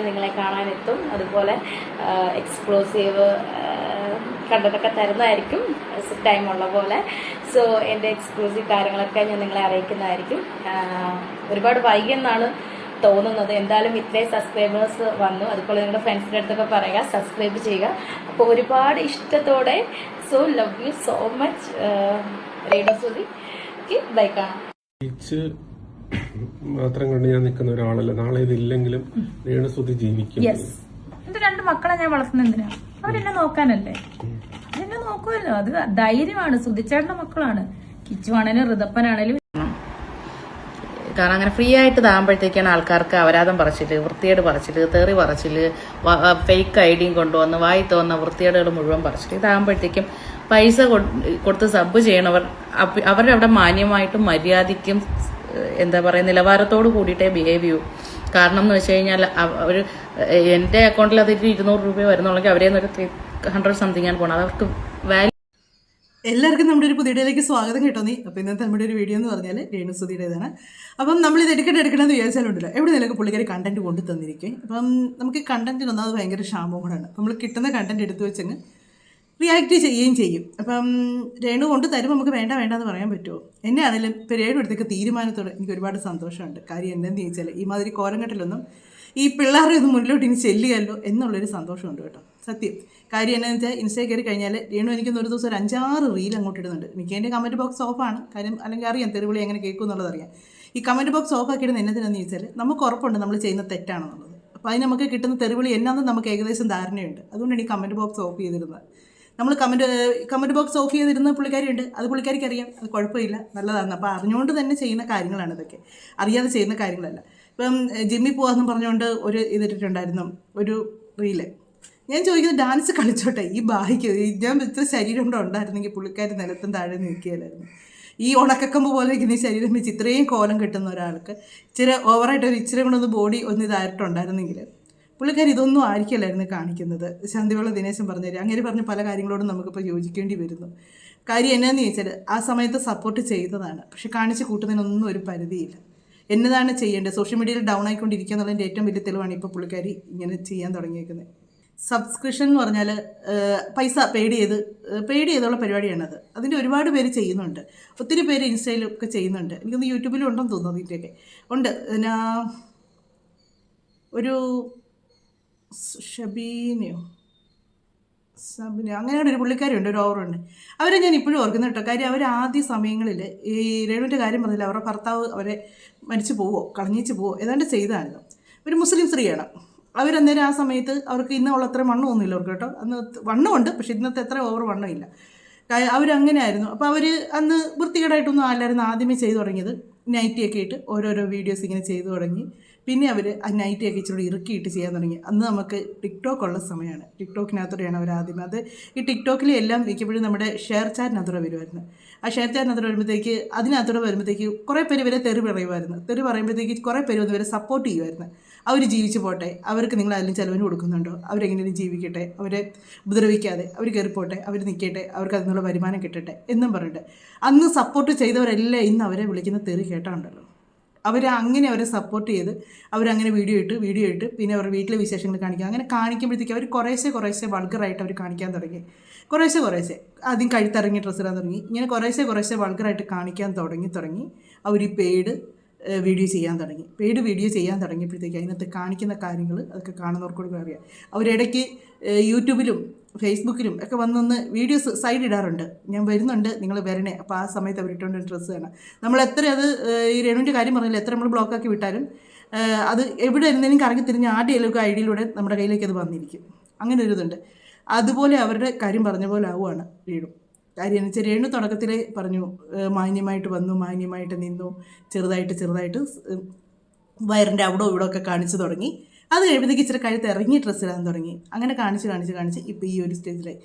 നിങ്ങളെ കാണാനെത്തും. അതുപോലെ എക്സ്ക്ലൂസീവ് കണ്ടതൊക്കെ തരുന്നതായിരിക്കും ടൈമുള്ള പോലെ. സോ എൻ്റെ എക്സ്ക്ലൂസീവ് കാര്യങ്ങളൊക്കെ ഞാൻ നിങ്ങളെ അറിയിക്കുന്നതായിരിക്കും. ഒരുപാട് വൈകിയെന്നാണ് തോന്നുന്നത്. എന്തായാലും ഇത്രയും സബ്സ്ക്രൈബേഴ്സ് വന്നു. അതുപോലെ നിങ്ങളുടെ ഫ്രണ്ട്സിൻ്റെ അടുത്തൊക്കെ പറയുക, സബ്സ്ക്രൈബ് ചെയ്യുക. അപ്പോൾ ഒരുപാട് ഇഷ്ടത്തോടെ so love you so much. രേണുസുതി ബൈ. കാണാം. മാത്രം കണ്ട് ഞാൻ നിൽക്കുന്ന ഒരാളല്ല. നാളെ ഇതില്ലെങ്കിലും രേണുസുതി ജീവിക്കും. എന്റെ 2 മക്കളെ ഞാൻ വളർത്തുന്ന എന്തിനാ? അവരെന്നെ നോക്കാനല്ലേ? എന്നെ നോക്കുമല്ലോ. അത് ധൈര്യമാണ്. സുധിച്ചേട്ടന്റെ മക്കളാണ്. കിച്ചുവാണേലും ഋതപ്പനാണേലും. കാരണം അങ്ങനെ ഫ്രീ ആയിട്ട് താകുമ്പോഴത്തേക്കാണ് ആൾക്കാർക്ക് അപരാധം പറച്ചില്, വൃത്തിയേട് പറച്ചില്, തെറി പറച്ചില്, ഫേക്ക് ഐഡിയും കൊണ്ടുവന്ന് വായി തോന്നുന്ന വൃത്തിയേടുകൾ മുഴുവൻ പറച്ചില്. ഇതാകുമ്പോഴത്തേക്കും പൈസ കൊടുത്ത് സബ് ചെയ്യണവർ അവരുടെ അവിടെ മാന്യമായിട്ടും മര്യാദയ്ക്കും എന്താ പറയുക നിലവാരത്തോട് കൂടിയിട്ടേ ബിഹേവ് ചെയ്യൂ. കാരണം എന്ന് വെച്ച് കഴിഞ്ഞാൽ അവർ എൻ്റെ അക്കൗണ്ടിൽ അത് 200 രൂപ വരുന്നുണ്ടെങ്കിൽ അവരെ ഒരു 300 സംതിങ് ആണ് പോകണം. അത് അവർക്ക് വാല്യൂ. എല്ലാവർക്കും നമ്മുടെ ഒരു പുതിയ വീഡിയോയിലേക്ക് സ്വാഗതം കേട്ടോ. അപ്പോൾ ഇന്നത്തെ നമ്മുടെ ഒരു വീഡിയോ എന്ന് പറഞ്ഞാൽ രേണുസുതിയുടേതാണ്. അപ്പം നമ്മളിത് എടുക്കണമെന്ന് വിചാരിച്ചാലുണ്ടല്ലോ എവിടെ നിന്നൊക്കെ പുള്ളിക്കാരി കണ്ടന്റ് കൊണ്ടു തന്നിരിക്കും. അപ്പം നമുക്ക് കണ്ടന്റിനൊന്നും അത് ഭയങ്കര ക്ഷാമവും കൂടെയാണ്. നമ്മൾ കിട്ടുന്ന കണ്ടന്റ് എടുത്തു വെച്ചങ്ങ് റിയാക്ട് ചെയ്യുകയും ചെയ്യും. അപ്പം രേണു കൊണ്ട് തരുമ്പോൾ നമുക്ക് വേണ്ടെന്ന് പറയാൻ പറ്റുമോ? എന്നെ ആണെങ്കിലും ഇപ്പോൾ രേണു എടുത്തേക്ക് തീരുമാനത്തോടെ എനിക്ക് ഒരുപാട് സന്തോഷമുണ്ട്. കാര്യം എന്തെന്ന് ചോദിച്ചാൽ ഈ മാതിരി കോരങ്കട്ടിലൊന്നും ഈ പിള്ളേരെ ഒന്നും മുന്നിലോട്ട് ഇനി ചെല്ലുകയല്ലോ എന്നുള്ളൊരു സന്തോഷമുണ്ട് കേട്ടോ. സത്യം. കാര്യം എന്താണെന്ന് വെച്ചാൽ ഇൻസ്റ്റയിൽ കയറി കഴിഞ്ഞാൽ രേണു എനിക്കൊന്ന് ഒരു ദിവസം ഒരു 5-6 റീൽ അങ്ങോട്ട് ഇടുന്നുണ്ട്. എനിക്ക് എൻ്റെ കമൻറ്റ് ബോക്സ് ഓഫാണ്. കാര്യം അല്ലെങ്കിൽ അറിയാം തെരുവിളി എങ്ങനെ കേൾക്കും എന്നുള്ളത് അറിയാം. ഈ കമൻറ്റ് ബോക്സ് ഓഫ് ആക്കിയിടുന്ന എന്നതിനാന്ന് ചോദിച്ചാൽ നമുക്ക് ഉറപ്പുണ്ട് നമ്മൾ ചെയ്യുന്ന തെറ്റാണെന്നുള്ളത്. അപ്പോൾ അതിന് നമുക്ക് കിട്ടുന്ന തെരുവിളി എന്നാന്ന് നമുക്ക് ഏകദേശം ധാരണയുണ്ട്. അതുകൊണ്ടാണ് ഈ കമൻറ്റ് ബോക്സ് ഓഫ് ചെയ്തിരുന്നത്. നമ്മൾ കമൻറ്റ് ബോക്സ് ഓഫ് ചെയ്തിരുന്ന പുള്ളിക്കാരിയുണ്ട്. അത് പുള്ളിക്കാരിക്ക് അറിയാം. അത് കുഴപ്പമില്ല, നല്ലതാണ്. അപ്പോൾ അറിഞ്ഞുകൊണ്ട് തന്നെ ചെയ്യുന്ന കാര്യങ്ങളാണ് ഇതൊക്കെ, അറിയാതെ ചെയ്യുന്ന കാര്യങ്ങളല്ല. ഇപ്പം ജിമ്മിൽ പോകാമെന്ന് പറഞ്ഞുകൊണ്ട് ഒരു ഇതിട്ടിട്ടുണ്ടായിരുന്നു ഒരു റീല്. ഞാൻ ചോദിക്കുന്നത് ഡാൻസ് കളിച്ചോട്ടെ ഈ ബായിക്ക് ഞാൻ വെച്ച ശരീരം കൂടെ ഉണ്ടായിരുന്നെങ്കിൽ പുള്ളിക്കാരി നിലത്തും താഴെ നിൽക്കുകയില്ലായിരുന്നു. ഈ ഉണക്കക്കമ്പ് പോലെ ഇരിക്കുന്ന ഈ ശരീരം വെച്ച് ഇത്രയും കോലം കിട്ടുന്ന ഒരാൾക്ക് ഇച്ചിരി ഓവറായിട്ട് ഒരു ഇച്ചിരി കൊണ്ടൊന്ന് ബോഡി ഒന്ന് ഇതായിട്ടുണ്ടായിരുന്നെങ്കിൽ പുള്ളിക്കാരി ഇതൊന്നും ആയിരിക്കില്ലായിരുന്നു കാണിക്കുന്നത്. ശാന്തിവെള്ള ദിനേശൻ പറഞ്ഞുതരും. അങ്ങനെ പറഞ്ഞ പല കാര്യങ്ങളോടും നമുക്കിപ്പോൾ യോജിക്കേണ്ടി വരുന്നു. കാര്യം എന്നാന്ന് ചോദിച്ചാൽ ആ സമയത്ത് സപ്പോർട്ട് ചെയ്തതാണ്. പക്ഷെ കാണിച്ച് കൂട്ടുന്നതിനൊന്നും ഒരു പരിധിയില്ല. എന്നതാണ് ചെയ്യേണ്ടത്? സോഷ്യൽ മീഡിയയിൽ ഡൗൺ ആയിക്കൊണ്ടിരിക്കുക എന്നുള്ളതിൻ്റെ ഏറ്റവും വലിയ തെളിവാണ് ഇപ്പോൾ പുള്ളിക്കാരി ഇങ്ങനെ ചെയ്യാൻ തുടങ്ങിയേക്കുന്നത്. സബ്സ്ക്രിപ്ഷൻ എന്ന് പറഞ്ഞാൽ പൈസ പെയ്ഡ് ചെയ്തുള്ള പരിപാടിയാണത്. അതിൻ്റെ ഒരുപാട് പേര് ചെയ്യുന്നുണ്ട്. ഒത്തിരി പേര് ഇൻസ്റ്റയിലൊക്കെ ചെയ്യുന്നുണ്ട്. എനിക്കൊന്ന് യൂട്യൂബിലും ഉണ്ടെന്ന് തോന്നുന്നു. ഇതിൻ്റെയൊക്കെ ഉണ്ട്. പിന്നെ ഒരു സബിന അങ്ങനെയാണ് ഒരു പുള്ളിക്കാരിയുണ്ട്, ഒരു ഓവറുണ്ട്. അവരെ ഞാൻ ഇപ്പോഴും ഓർക്കുന്നു കേട്ടോ. കാര്യം അവർ ആദ്യ സമയങ്ങളിൽ ഈ രേണുവിൻ്റെ കാര്യം പറഞ്ഞില്ല, അവരുടെ ഭർത്താവ് അവരെ മരിച്ചു പോവോ കളഞ്ഞിച്ച് പോവോ ഏതാണ്ട് ചെയ്തായിരുന്നു. ഒരു മുസ്ലിം സ്ത്രീയാണ്. അവരന്നേരം ആ സമയത്ത് അവർക്ക് ഇന്നുള്ള അത്ര വണ്ണമൊന്നുമില്ല അവർക്ക് കേട്ടോ. അന്ന് വണ്ണമുണ്ട്, പക്ഷെ ഇന്നത്തെ അത്ര ഓവർ വണ്ണമില്ല. അവരങ്ങനെ ആയിരുന്നു. അപ്പോൾ അവർ അന്ന് വൃത്തികേടായിട്ടൊന്നും അല്ലായിരുന്നു ആദ്യമേ ചെയ്തു തുടങ്ങിയത്. നൈറ്റിയൊക്കെ ഇട്ട് ഓരോരോ വീഡിയോസ് ഇങ്ങനെ ചെയ്തു തുടങ്ങി. പിന്നെ അവർ ആ നൈറ്റിയൊക്കെ ഇച്ചിരി ഇറുക്കിയിട്ട് ചെയ്യാൻ തുടങ്ങി. അന്ന് നമുക്ക് ടിക്ടോക്ക് ഉള്ള സമയമാണ്. ടിക്ടോക്കിനകത്തൂടെയാണ് അവർ ആദ്യം അത് ഈ ടിക്ടോക്കിൽ എല്ലാം മിക്കപ്പോഴും നമ്മുടെ ഷെയർ ചാറ്റിനകത്തൂടെ വരുമായിരുന്നു. ആ ഷെയർ ചാറ്റിനകത്തൂടെ വരുമ്പോഴത്തേക്ക് കുറേ പേര് ഇവരെ തെറി പറയുമായിരുന്നു. തെറി പറയുമ്പോഴത്തേക്ക് കുറേ പേര് വന്ന് ഇവരെ സപ്പോർട്ട് ചെയ്യുമായിരുന്നു. അവർ ജീവിച്ചു പോട്ടെ, അവർക്ക് നിങ്ങൾ അതിലും ചിലവിന് കൊടുക്കുന്നുണ്ടോ, അവരെങ്ങനെയും ജീവിക്കട്ടെ, അവരെ ഉപദ്രവിക്കാതെ അവർ കയറിപ്പോട്ടെ, അവർ നിൽക്കട്ടെ, അവർക്ക് അതിനുള്ള വരുമാനം കിട്ടട്ടെ എന്നും പറഞ്ഞിട്ട് അന്ന് സപ്പോർട്ട് ചെയ്തവരെല്ലാം ഇന്ന് അവരെ വിളിക്കുന്ന തെറി കേട്ടാണ്ടല്ലോ. അവരെ സപ്പോർട്ട് ചെയ്ത് അവരങ്ങനെ വീഡിയോ ഇട്ട് പിന്നെ അവരുടെ വീട്ടിലെ വിശേഷങ്ങൾ കാണിക്കുക. അങ്ങനെ കാണിക്കുമ്പോഴത്തേക്ക് അവർ കുറേശ്ശെ വൾഗറായിട്ട് അവർ കാണിക്കാൻ തുടങ്ങി. കുറേശ്ശെ ആദ്യം കഴുത്തിറങ്ങി ഡ്രസ്സ് ഇടാൻ തുടങ്ങി. ഇങ്ങനെ കുറേശ്ശെ വൾഗറായിട്ട് കാണിക്കാൻ തുടങ്ങി അവർ ഈ പെയ്ഡ് വീഡിയോ ചെയ്യാൻ തുടങ്ങിയപ്പോഴത്തേക്ക് അതിനകത്ത് കാണിക്കുന്ന കാര്യങ്ങൾ അതൊക്കെ കാണുന്നവർക്കൂടെ അറിയാം. അവരിടയ്ക്ക് യൂട്യൂബിലും ഫേസ്ബുക്കിലും ഒക്കെ വന്നൊന്ന് വീഡിയോസ് സൈഡ് ഇടാറുണ്ട്. ഞാൻ വരുന്നുണ്ട്, നിങ്ങൾ വരണേ. അപ്പോൾ ആ സമയത്ത് അവരിട്ടുകൊണ്ട് ഡ്രസ്സ് കാണാം. നമ്മൾ എത്ര അത് ഈ രേണുവിൻ്റെ കാര്യം പറഞ്ഞില്ല, എത്ര നമ്മൾ ബ്ലോക്കാക്കി വിട്ടാലും അത് എവിടെ എന്തെങ്കിലും കറങ്ങി തിരിഞ്ഞ് ആരുടെയൊക്കെ ഐഡിയിലൂടെ നമ്മുടെ കയ്യിലേക്ക് അത് വന്നിരിക്കും. അങ്ങനെ ഒരു ഇതുണ്ട്. അതുപോലെ അവരുടെ കാര്യം പറഞ്ഞ പോലെ ആവുകയാണ് രേണു. കാര്യം എന്ന് വെച്ചാൽ രേണു തുടക്കത്തിൽ പറഞ്ഞു മാന്യമായിട്ട് വന്നു, മാന്യമായിട്ട് നിന്നു, ചെറുതായിട്ട് വയറിൻ്റെ അവിടെ ഇവിടെ ഒക്കെ കാണിച്ചു തുടങ്ങി. അത് കഴിയുമ്പോഴത്തേക്ക് ഇച്ചിരി കഴുത്ത് ഇറങ്ങി ഡ്രസ്സ് ഇടാൻ തുടങ്ങി. അങ്ങനെ കാണിച്ച് ഇപ്പോൾ ഈ ഒരു സ്റ്റേജിലായി.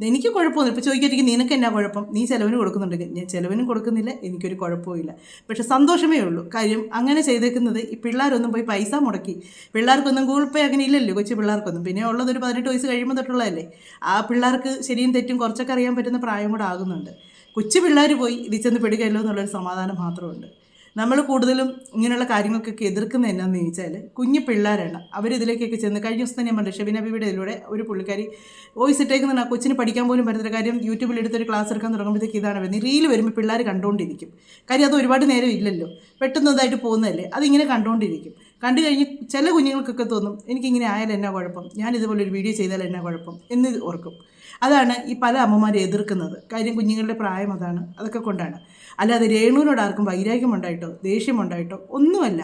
എനിക്ക് കുഴപ്പമൊന്നുമില്ല. ഇപ്പോൾ ചോദിക്കാതിരിക്കും നിനക്ക് എന്നാ കുഴപ്പം, നീ ചിലവിന് കൊടുക്കുന്നുണ്ടെങ്കിൽ. ഞാൻ ചിലവിനും കൊടുക്കുന്നില്ല, എനിക്കൊരു കുഴപ്പമില്ല. പക്ഷേ സന്തോഷമേ ഉള്ളൂ. കാര്യം അങ്ങനെ ചെയ്തേക്കുന്നത് ഈ പിള്ളേരൊന്നും പോയി പൈസ മുടക്കി, പിള്ളേർക്കൊന്നും ഗൂഗിൾ പേ അങ്ങനെ ഇല്ലല്ലോ കൊച്ചു പിള്ളേർക്കൊന്നും. പിന്നെ ഉള്ളതൊരു 18 വയസ്സ് കഴിയുമ്പോൾ തൊട്ടുള്ളതല്ലേ. ആ പിള്ളേർക്ക് ശരിയും തെറ്റും കുറച്ചൊക്കെ അറിയാൻ പറ്റുന്ന പ്രായം കൂടെ ആകുന്നുണ്ട്. കൊച്ചു പിള്ളേർ പോയി ഇതിൽ ചെന്ന് പെടുകയല്ലോ എന്നുള്ളൊരു സമാധാനം മാത്രമുണ്ട്. നമ്മൾ കൂടുതലും ഇങ്ങനെയുള്ള കാര്യങ്ങൾക്കൊക്കെ എതിർക്കുന്നത് എന്നാന്ന് ചോദിച്ചാൽ കുഞ്ഞു പിള്ളേരാണ് അവരിതിലേക്കൊക്കെ ചെന്ന് കഴിഞ്ഞ ദിവസം തന്നെ ഞാൻ പറഞ്ഞു ഷെബിന ബിബിയുടെ ഇതിലൂടെ ഒരു പുള്ളിക്കാരി വോയിസ് ഇട്ടേക്കുന്ന കൊച്ചിന് പഠിക്കാൻ പോലും പറ്റുന്ന കാര്യം യൂട്യൂബിൽ എടുത്തൊരു ക്ലാസ് എടുക്കാൻ തുടങ്ങുമ്പോഴത്തേക്ക് ഇതാണ് വരുന്നത് റീൽ വരുമ്പോൾ പിള്ളേർ കണ്ടുകൊണ്ടിരിക്കും കാര്യം അത് ഒരുപാട് നേരം ഇല്ലല്ലോ പെട്ടെന്ന് ഇതായിട്ട് പോകുന്നതല്ലേ അതിങ്ങനെ കണ്ടുകൊണ്ടിരിക്കും കണ്ടു കഴിഞ്ഞ് ചില കുഞ്ഞുങ്ങൾക്കൊക്കെ തോന്നും എനിക്കിങ്ങനെ ആയാലും എന്നാ കുഴപ്പം ഞാൻ ഇതുപോലെ ഒരു വീഡിയോ ചെയ്താൽ എന്നാ കുഴപ്പം എന്ന് ഓർക്കും അതാണ് ഈ പല അമ്മമാരെ എതിർക്കുന്നത് കാര്യം കുഞ്ഞുങ്ങളുടെ പ്രായം അതാണ് അതൊക്കെ കൊണ്ടാണ് അല്ലാതെ രേണുവിനോട് ആർക്കും വൈരാഗ്യമുണ്ടായിട്ടോ ദേഷ്യമുണ്ടായിട്ടോ ഒന്നുമല്ല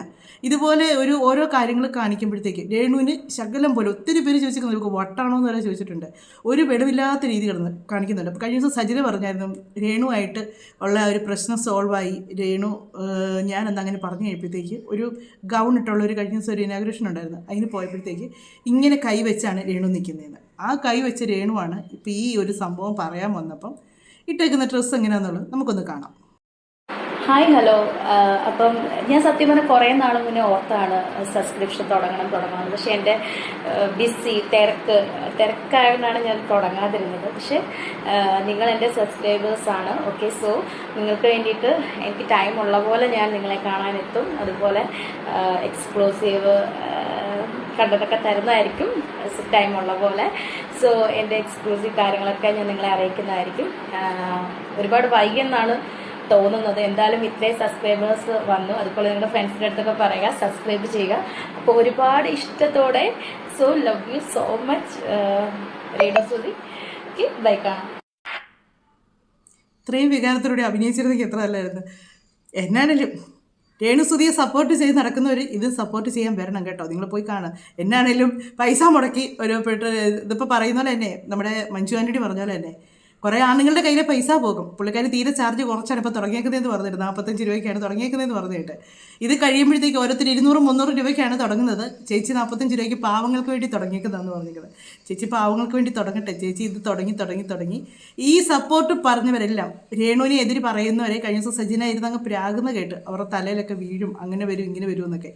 ഇതുപോലെ ഓരോ കാര്യങ്ങൾ കാണിക്കുമ്പോഴത്തേക്ക് രേണുവിന് ശകലം പോലെ ഒത്തിരി പേര് ചോദിച്ചിരിക്കുന്നത് നമുക്ക് വട്ടാണോ എന്ന് വരെ ചോദിച്ചിട്ടുണ്ട് ഒരു വെളിവില്ലാത്ത രീതി കിടന്ന് കാണിക്കുന്നുണ്ട് അപ്പോൾ കഴിഞ്ഞ ദിവസം സജില പറഞ്ഞായിരുന്നു രേണുവായിട്ട് ഉള്ള ഒരു പ്രശ്നം സോൾവായി രേണു ഞാൻ എന്താ അങ്ങനെ പറഞ്ഞു കഴിയുമ്പോഴത്തേക്ക് ഒരു ഗൗൺ ഇട്ടുള്ള ഒരു കഴിഞ്ഞ ദിവസം ഒരു ഇനാഗ്രേഷൻ ഉണ്ടായിരുന്നു അതിന് പോയപ്പോഴത്തേക്ക് ഇങ്ങനെ കൈവച്ചാണ് രേണു നിൽക്കുന്നതെന്ന് ആ കൈവച്ച രേണുവാണ് ഇപ്പോൾ ഈ ഒരു സംഭവം പറയാൻ വന്നപ്പം ഇട്ടേക്കുന്ന ഡ്രസ്സ് എങ്ങനെയാണെന്നുള്ളത് നമുക്കൊന്ന് കാണാം. ഹായ് ഹലോ അപ്പം ഞാൻ സത്യം പറഞ്ഞാൽ കുറേ നാൾ മുന്നേ ഓർത്താണ് സബ്സ്ക്രിപ്ഷൻ തുടങ്ങണം പക്ഷേ എൻ്റെ ബിസി തിരക്കായതുകൊണ്ടാണ് ഞാൻ തുടങ്ങാതിരുന്നത് പക്ഷേ നിങ്ങൾ എൻ്റെ സബ്സ്ക്രൈബേഴ്സാണ് ഓക്കെ സോ നിങ്ങൾക്ക് വേണ്ടിയിട്ട് എനിക്ക് ടൈം ഉള്ള പോലെ ഞാൻ നിങ്ങളെ കാണാനെത്തും അതുപോലെ എക്സ്ക്ലൂസീവ് കണ്ടതൊക്കെ തരുന്നതായിരിക്കും ടൈം ഉള്ള പോലെ സോ എൻ്റെ എക്സ്ക്ലൂസീവ് കാര്യങ്ങളൊക്കെ ഞാൻ നിങ്ങളെ അറിയിക്കുന്നതായിരിക്കും ഒരുപാട് വൈകിയെന്നാണ് തോന്നുന്നത് എന്തായാലും ഇത്രയും സബ്സ്ക്രൈബേഴ്സ് വന്നു അതുപോലെ നിങ്ങളുടെ ഫ്രണ്ട്സിൻ്റെ അടുത്തൊക്കെ പറയുക സബ്സ്ക്രൈബ് ചെയ്യുക അപ്പോൾ ഒരുപാട് ഇഷ്ടത്തോടെ so love you so much Renu Sudhi bye കാണാം. ഇത്രയും വികാരത്തിലൂടെ അഭിനയിച്ചിരുന്നെങ്കിൽ എത്ര നല്ലായിരുന്നു. എന്നാണേലും രേണുസുധിയെ സപ്പോർട്ട് ചെയ്ത് നടക്കുന്നവർ ഇത് സപ്പോർട്ട് ചെയ്യാൻ വരണം കേട്ടോ. നിങ്ങൾ പോയി കാണുക. എന്നാണേലും പൈസ മുടക്കി ഒരു ഇതിപ്പോൾ പറയുന്ന പോലെ തന്നെ നമ്മുടെ മഞ്ജു ആൻ്റണി പറഞ്ഞ പോലെ തന്നെ കുറേ ആണുങ്ങളുടെ കയ്യിലെ പൈസ പോകും. പുള്ളിക്കാരി തീരെ ചാർജ് കുറച്ചാണ് ഇപ്പോൾ തുടങ്ങിയേക്കുന്നതെന്ന് പറഞ്ഞിട്ട് 45 രൂപയ്ക്കാണ് തുടങ്ങിയേക്കുന്നതെന്ന് പറഞ്ഞിട്ട് ഇത് കഴിയുമ്പോഴത്തേക്ക് ഓരോരുത്തർ 200-300 രൂപയ്ക്കാണ് തുടങ്ങുന്നത്. ചേച്ചി 45 രൂപയ്ക്ക് പാവങ്ങൾക്ക് വേണ്ടി തുടങ്ങിയേക്കുന്നതെന്ന് പറഞ്ഞിരിക്കുന്നത്. ചേച്ചി പാവങ്ങൾക്ക് വേണ്ടി തുടങ്ങട്ടെ. ചേച്ചി ഇത് തുടങ്ങി ഈ സപ്പോർട്ട് പറഞ്ഞവരെല്ലാം രേണുവിനെ എതിര് പറയുന്നവരെ കഴിഞ്ഞ ദിവസം സജിന ഇരുന്നങ്ങ് പ്രാകുന്ന കേട്ട് അവരുടെ തലയിലൊക്കെ വീഴും അങ്ങനെ വരും ഇങ്ങനെ വരും എന്നൊക്കെ.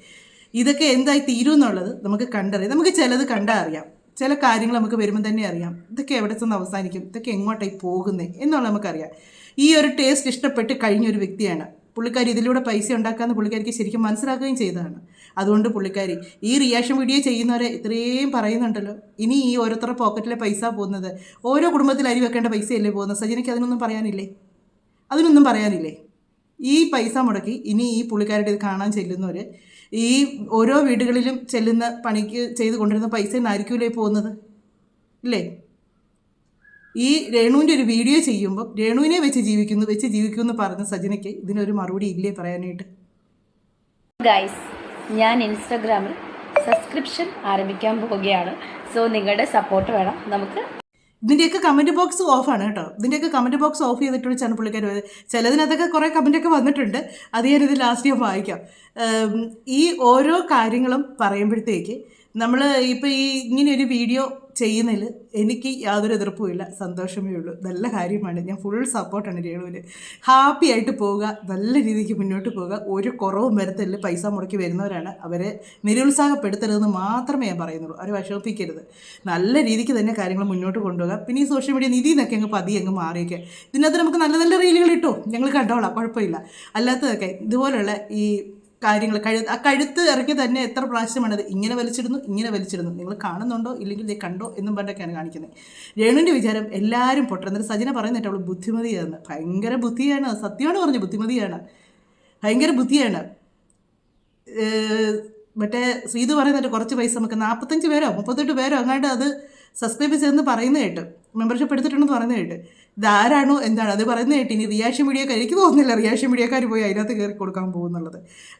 ഇതൊക്കെ എന്തായി തീരും എന്നുള്ളത് നമുക്ക് കണ്ടറിയാം. നമുക്ക് ചിലത് കണ്ടാൽ അറിയാം. ചില കാര്യങ്ങൾ നമുക്ക് വരുമ്പോൾ തന്നെ അറിയാം ഇതൊക്കെ എവിടെ ചെന്ന് അവസാനിക്കും ഇതൊക്കെ എങ്ങോട്ടായി പോകുന്നത് എന്നുള്ളത് നമുക്കറിയാം. ഈ ഒരു ടേസ്റ്റ് ഇഷ്ടപ്പെട്ട് കഴിഞ്ഞൊരു വ്യക്തിയാണ് പുള്ളിക്കാരി. ഇതിലൂടെ പൈസ ഉണ്ടാക്കാമെന്ന് പുള്ളിക്കാരിക്ക് ശരിക്കും മനസ്സിലാക്കുകയും ചെയ്തതാണ്. അതുകൊണ്ട് പുള്ളിക്കാരി ഈ റിയാക്ഷൻ വീഡിയോ ചെയ്യുന്നവരെ ഇത്രയും പറയുന്നുണ്ടല്ലോ. ഇനി ഈ ഓരോരുത്തരുടെ പോക്കറ്റിലെ പൈസ പോകുന്നത് ഓരോ കുടുംബത്തിൽ അരി വെക്കേണ്ട പൈസയല്ലേ പോകുന്നത്. സജിനയ്ക്ക് അതിനൊന്നും പറയാനില്ലേ? ഈ പൈസ മുടക്കി ഇനി ഈ പുള്ളിക്കാരുടെ ഇത് കാണാൻ ചെല്ലുന്നവർ ഈ ഓരോ വീടുകളിലും ചെല്ലുന്ന പണിക്ക് ചെയ്ത് കൊണ്ടിരുന്ന പൈസ എന്നായിരിക്കൂലേ പോകുന്നത് ഇല്ലേ? ഈ രേണുവിൻ്റെ ഒരു വീഡിയോ ചെയ്യുമ്പോൾ രേണുവിനെ വെച്ച് ജീവിക്കുന്നു പറഞ്ഞ സജിനയ്ക്ക് ഇതിനൊരു മറുപടി ഇല്ലേ പറയാനായിട്ട്? ഗൈസ് ഞാൻ ഇൻസ്റ്റാഗ്രാമിൽ സബ്സ്ക്രിപ്ഷൻ ആരംഭിക്കാൻ പോവുകയാണ്. സോ നിങ്ങളുടെ സപ്പോർട്ട് വേണം. നമുക്ക് ഇതിൻ്റെയൊക്കെ കമൻറ്റ് ബോക്സ് ഓഫാണ് കേട്ടോ. ഇതിൻ്റെയൊക്കെ കമൻറ്റ് ബോക്സ് ഓഫ് ചെയ്തിട്ട് വെച്ചാണ് പുള്ളിക്കാർ പോയത്. ചിലതിനകത്തൊക്കെ കുറേ കമൻറ്റൊക്കെ വന്നിട്ടുണ്ട്. അത് ഞാനിത് ലാസ്റ്റ് ഞാൻ വായിക്കാം. ഈ ഓരോ കാര്യങ്ങളും പറയുമ്പോഴത്തേക്ക് നമ്മൾ ഇപ്പോൾ ഇങ്ങനെ ഒരു വീഡിയോ ചെയ്യുന്നതിൽ എനിക്ക് യാതൊരു എതിർപ്പുമില്ല, സന്തോഷമേ ഉള്ളൂ. നല്ല കാര്യമാണ്. ഞാൻ ഫുൾ സപ്പോർട്ടാണ് രേണുവിന്. ഹാപ്പി ആയിട്ട് പോവുക, നല്ല രീതിക്ക് മുന്നോട്ട് പോവുക. ഒരു കുറവും വരുത്തലിൽ പൈസ മുടക്കി വരുന്നവരാണ്. അവരെ നിരുത്സാഹപ്പെടുത്തരുതെന്ന് മാത്രമേ ഞാൻ പറയുന്നുള്ളൂ. അവരെ വിഷമിപ്പിക്കരുത്. നല്ല രീതിക്ക് തന്നെ കാര്യങ്ങൾ മുന്നോട്ട് കൊണ്ടുപോകുക. പിന്നെ ഈ സോഷ്യൽ മീഡിയ നിധി എന്നൊക്കെ അങ്ങ് മാറിയൊക്കെ ഇതിനകത്ത് നമുക്ക് നല്ല നല്ല റീലുകൾ ഇട്ടോ ഞങ്ങൾ കണ്ടോളാം, കുഴപ്പമില്ല. അല്ലാത്തതൊക്കെ ഇതുപോലുള്ള ഈ കാര്യങ്ങൾ കഴുത്ത് ഇറക്കി തന്നെ എത്ര പ്രാവശ്യമാണത് ഇങ്ങനെ വലിച്ചിടുന്നു. നിങ്ങൾ കാണുന്നുണ്ടോ ഇല്ലെങ്കിൽ ഇത് കണ്ടോ എന്നും പറഞ്ഞൊക്കെയാണ് കാണിക്കുന്നത്. രേണുവിൻ്റെ വിചാരം എല്ലാവരും പൊട്ടുന്നത്. സജിന പറയുന്നിട്ട് അവൾ ബുദ്ധിമതിയാണ്, ഭയങ്കര ബുദ്ധിയാണ്. സത്യമാണ് പറഞ്ഞു, ബുദ്ധിമതിയാണ്, ഭയങ്കര ബുദ്ധിയാണ്. മറ്റേ ശ്രീതു പറയുന്നിട്ട് കുറച്ച് പൈസ നമുക്ക് 45 പേരോ 38 പേരോ അങ്ങാണ്ട് അത് സബ്സ്ക്രൈബ് ചെയ്തെന്ന് പറയുന്നത് കേട്ട്, മെമ്പർഷിപ്പ് എടുത്തിട്ടുണ്ടെന്ന് പറയുന്നത് കേട്ട്. ഇതാരാണോ എന്താണ് അത് പറയുന്നത് കേട്ട്. ഇനി റിയാക്ഷൻ വീഡിയോക്കാർ എനിക്ക് തോന്നുന്നില്ല റിയാക്ഷൻ വീഡിയോക്കാർ പോയി അതിനകത്ത് കയറി കൊടുക്കാൻ പോകുന്നുള്ളത്.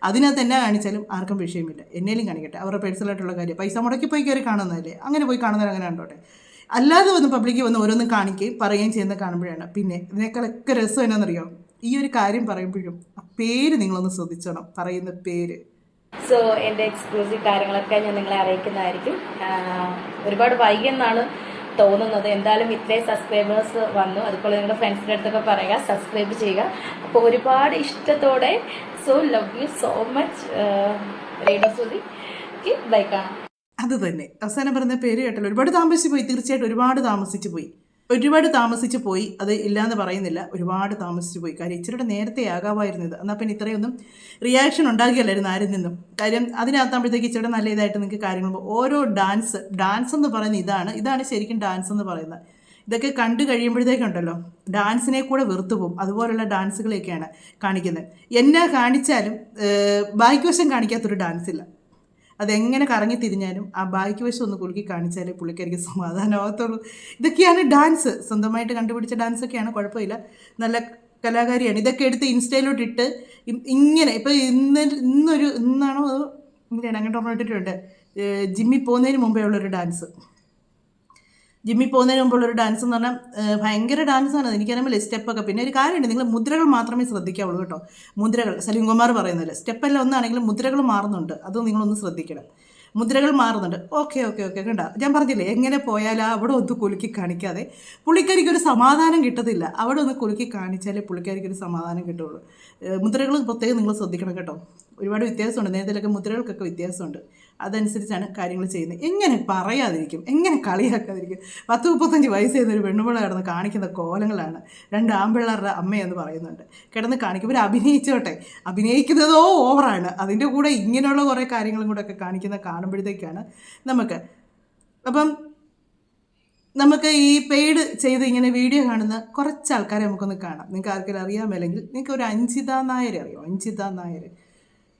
അതിനകത്ത് എന്നാ കാണിച്ചാലും ആർക്കും വിഷയമില്ല. എന്നേലും കാണിക്കട്ടെ, അവരുടെ പേഴ്സണലായിട്ടുള്ള കാര്യം. പൈസ മുടക്കി പോയി കയറി കാണുന്നതല്ലേ, അങ്ങനെ പോയി കാണുന്നവർ അങ്ങനെ കണ്ടോട്ടെ. അല്ലാതെ വന്ന് പബ്ലിക്കിൽ വന്ന് ഓരോന്നും കാണിക്കുകയും പറയുകയും ചെയ്യുന്നത് കാണുമ്പോഴാണ്. പിന്നെ ഇതിനേക്കാളൊക്കെ രസം എന്നാണെന്നറിയാം, ഈ ഒരു കാര്യം പറയുമ്പോഴും ആ പേര് നിങ്ങളൊന്ന് ശ്രദ്ധിച്ചോണം, പറയുന്ന പേര്. സോ എൻ്റെ എക്സ്ക്ലൂസീവ് കാര്യങ്ങളൊക്കെ ഞാൻ നിങ്ങളെ അറിയിക്കുന്നതായിരിക്കും. ഒരുപാട് വൈകിയെന്നാണ് തോന്നുന്നത്. എന്തായാലും ഇത്രയും സബ്സ്ക്രൈബേഴ്സ് വന്നു. അതുപോലെ നിങ്ങളുടെ ഫ്രണ്ട്സിൻ്റെ അടുത്തൊക്കെ പറയുക സബ്സ്ക്രൈബ് ചെയ്യുക. അപ്പോൾ ഒരുപാട് ഇഷ്ടത്തോടെ so love you so much Renu Sudhi bye കാണാം. അത് തന്നെ അവസാനം പറഞ്ഞ പേര് കേട്ടല്ലോ. ഒരുപാട് താമസിച്ച് പോയി, തീർച്ചയായിട്ടും ഒരുപാട് താമസിച്ച് പോയി. ഒരുപാട് താമസിച്ച് പോയി, അത് ഇല്ലയെന്ന് പറയുന്നില്ല, ഒരുപാട് താമസിച്ച് പോയി. കാര്യം ഇച്ചിരിയുടെ നേരത്തെ ആകാമായിരുന്നത്. എന്നാൽ പിന്നെ ഇത്രയൊന്നും റിയാക്ഷൻ ഉണ്ടാകില്ലായിരുന്നു ആരിൽ നിന്നും. കാര്യം അതിനകത്താകുമ്പോഴത്തേക്ക് ഇച്ചിരി നല്ല ഇതായിട്ട് നിങ്ങൾക്ക് കാര്യങ്ങൾ ഓരോ ഡാൻസ് എന്ന് പറയുന്നത് ഇതാണ് ശരിക്കും ഡാൻസ് എന്ന് പറയുന്നത്. ഇതൊക്കെ കണ്ടു കഴിയുമ്പോഴത്തേക്കുണ്ടല്ലോ ഡാൻസിനെ കൂടെ വെറുത്തു പോകും. അതുപോലുള്ള ഡാൻസുകളൊക്കെയാണ് കാണിക്കുന്നത്. എന്നാ കാണിച്ചാലും ബാക്കിവശം കാണിക്കാത്തൊരു ഡാൻസില്ല. അതെങ്ങനെ കറങ്ങി തിരിഞ്ഞാലും ആ ബാക്കി വശം ഒന്ന് കുലുക്കി കാണിച്ചാലേ പുള്ളിക്കാരിക്ക് സമാധാനമാകത്തുള്ളൂ. ഇതൊക്കെയാണ് ഡാൻസ്. സ്വന്തമായിട്ട് കണ്ടുപിടിച്ച ഡാൻസൊക്കെയാണ്, കുഴപ്പമില്ല, നല്ല കലാകാരിയാണ്. ഇതൊക്കെ എടുത്ത് ഇൻസ്റ്റയിലോട്ട് ഇട്ട് ഇങ്ങനെ ഇപ്പോൾ ഇന്നാണോ അതോ ഇങ്ങനെയാണ് അങ്ങോട്ട് പറഞ്ഞിട്ടുണ്ട്, ജിമ്മിൽ പോകുന്നതിന് മുമ്പേ ഉള്ളൊരു ഡാൻസ്. ജിമ്മിൽ പോകുന്നതിന് മുമ്പുള്ളൊരു ഡാൻസ് എന്ന് പറഞ്ഞാൽ ഭയങ്കര ഡാൻസാണ്. എനിക്കറിയാമല്ലോ സ്റ്റെപ്പൊക്കെ. പിന്നെ ഒരു കാര്യമുണ്ട്, നിങ്ങൾ മുദ്രകൾ മാത്രമേ ശ്രദ്ധിക്കാവുള്ളൂ കേട്ടോ. മുദ്രകൾ സലീം കുമാർ പറയുന്നില്ല, സ്റ്റെപ്പെല്ലാം ഒന്നാണെങ്കിലും മുദ്രകൾ മാറുന്നുണ്ട്, അത് നിങ്ങളൊന്ന് ശ്രദ്ധിക്കണം. മുദ്രകൾ മാറുന്നുണ്ട്. ഓക്കെ കണ്ട, ഞാൻ പറഞ്ഞില്ലേ എങ്ങനെ പോയാലും അവിടെ ഒന്ന് കുലുക്കി കാണിക്കാതെ പുള്ളിക്കാരിക്കൊരു സമാധാനം കിട്ടത്തില്ല. അവിടെ ഒന്ന് കുലുക്കി കാണിച്ചാലേ പുള്ളിക്കാരിക്കൊരു സമാധാനം കിട്ടുള്ളൂ. മുദ്രകൾ പ്രത്യേകം നിങ്ങൾ ശ്രദ്ധിക്കണം കേട്ടോ. ഒരുപാട് വ്യത്യാസമുണ്ട്, നേരത്തിലൊക്കെ മുദ്രകൾക്കൊക്കെ വ്യത്യാസമുണ്ട്. അതനുസരിച്ചാണ് കാര്യങ്ങൾ ചെയ്യുന്നത്. എങ്ങനെ പറയാതിരിക്കും, എങ്ങനെ കളിയാക്കാതിരിക്കും? 10-35 വയസ്സ് ചെയ്യുന്ന ഒരു പെണ്ണുപിള്ള കിടന്ന് കാണിക്കുന്ന കോലങ്ങളാണ് 2 ആൺപിള്ളേരുടെ അമ്മയെന്ന് പറയുന്നുണ്ട്. കിടന്ന് കാണിക്കും. ഇവർ അഭിനയിച്ചോട്ടെ, അഭിനയിക്കുന്നതോ ഓവറാണ്. അതിൻ്റെ കൂടെ ഇങ്ങനെയുള്ള കുറേ കാര്യങ്ങളും കൂടെ ഒക്കെ കാണുമ്പോഴത്തേക്കാണ് നമുക്ക് ഈ പെയ്ഡ് ചെയ്ത് ഇങ്ങനെ വീഡിയോ കാണുന്ന കുറച്ച് ആൾക്കാരെ നമുക്കൊന്ന് കാണാം. നിങ്ങൾക്ക് ആർക്കെങ്കിലും അറിയാമല്ലെങ്കിൽ നിങ്ങൾക്ക് ഒരു അഞ്ജിത നായർ അറിയോ? അഞ്ജിത നായർ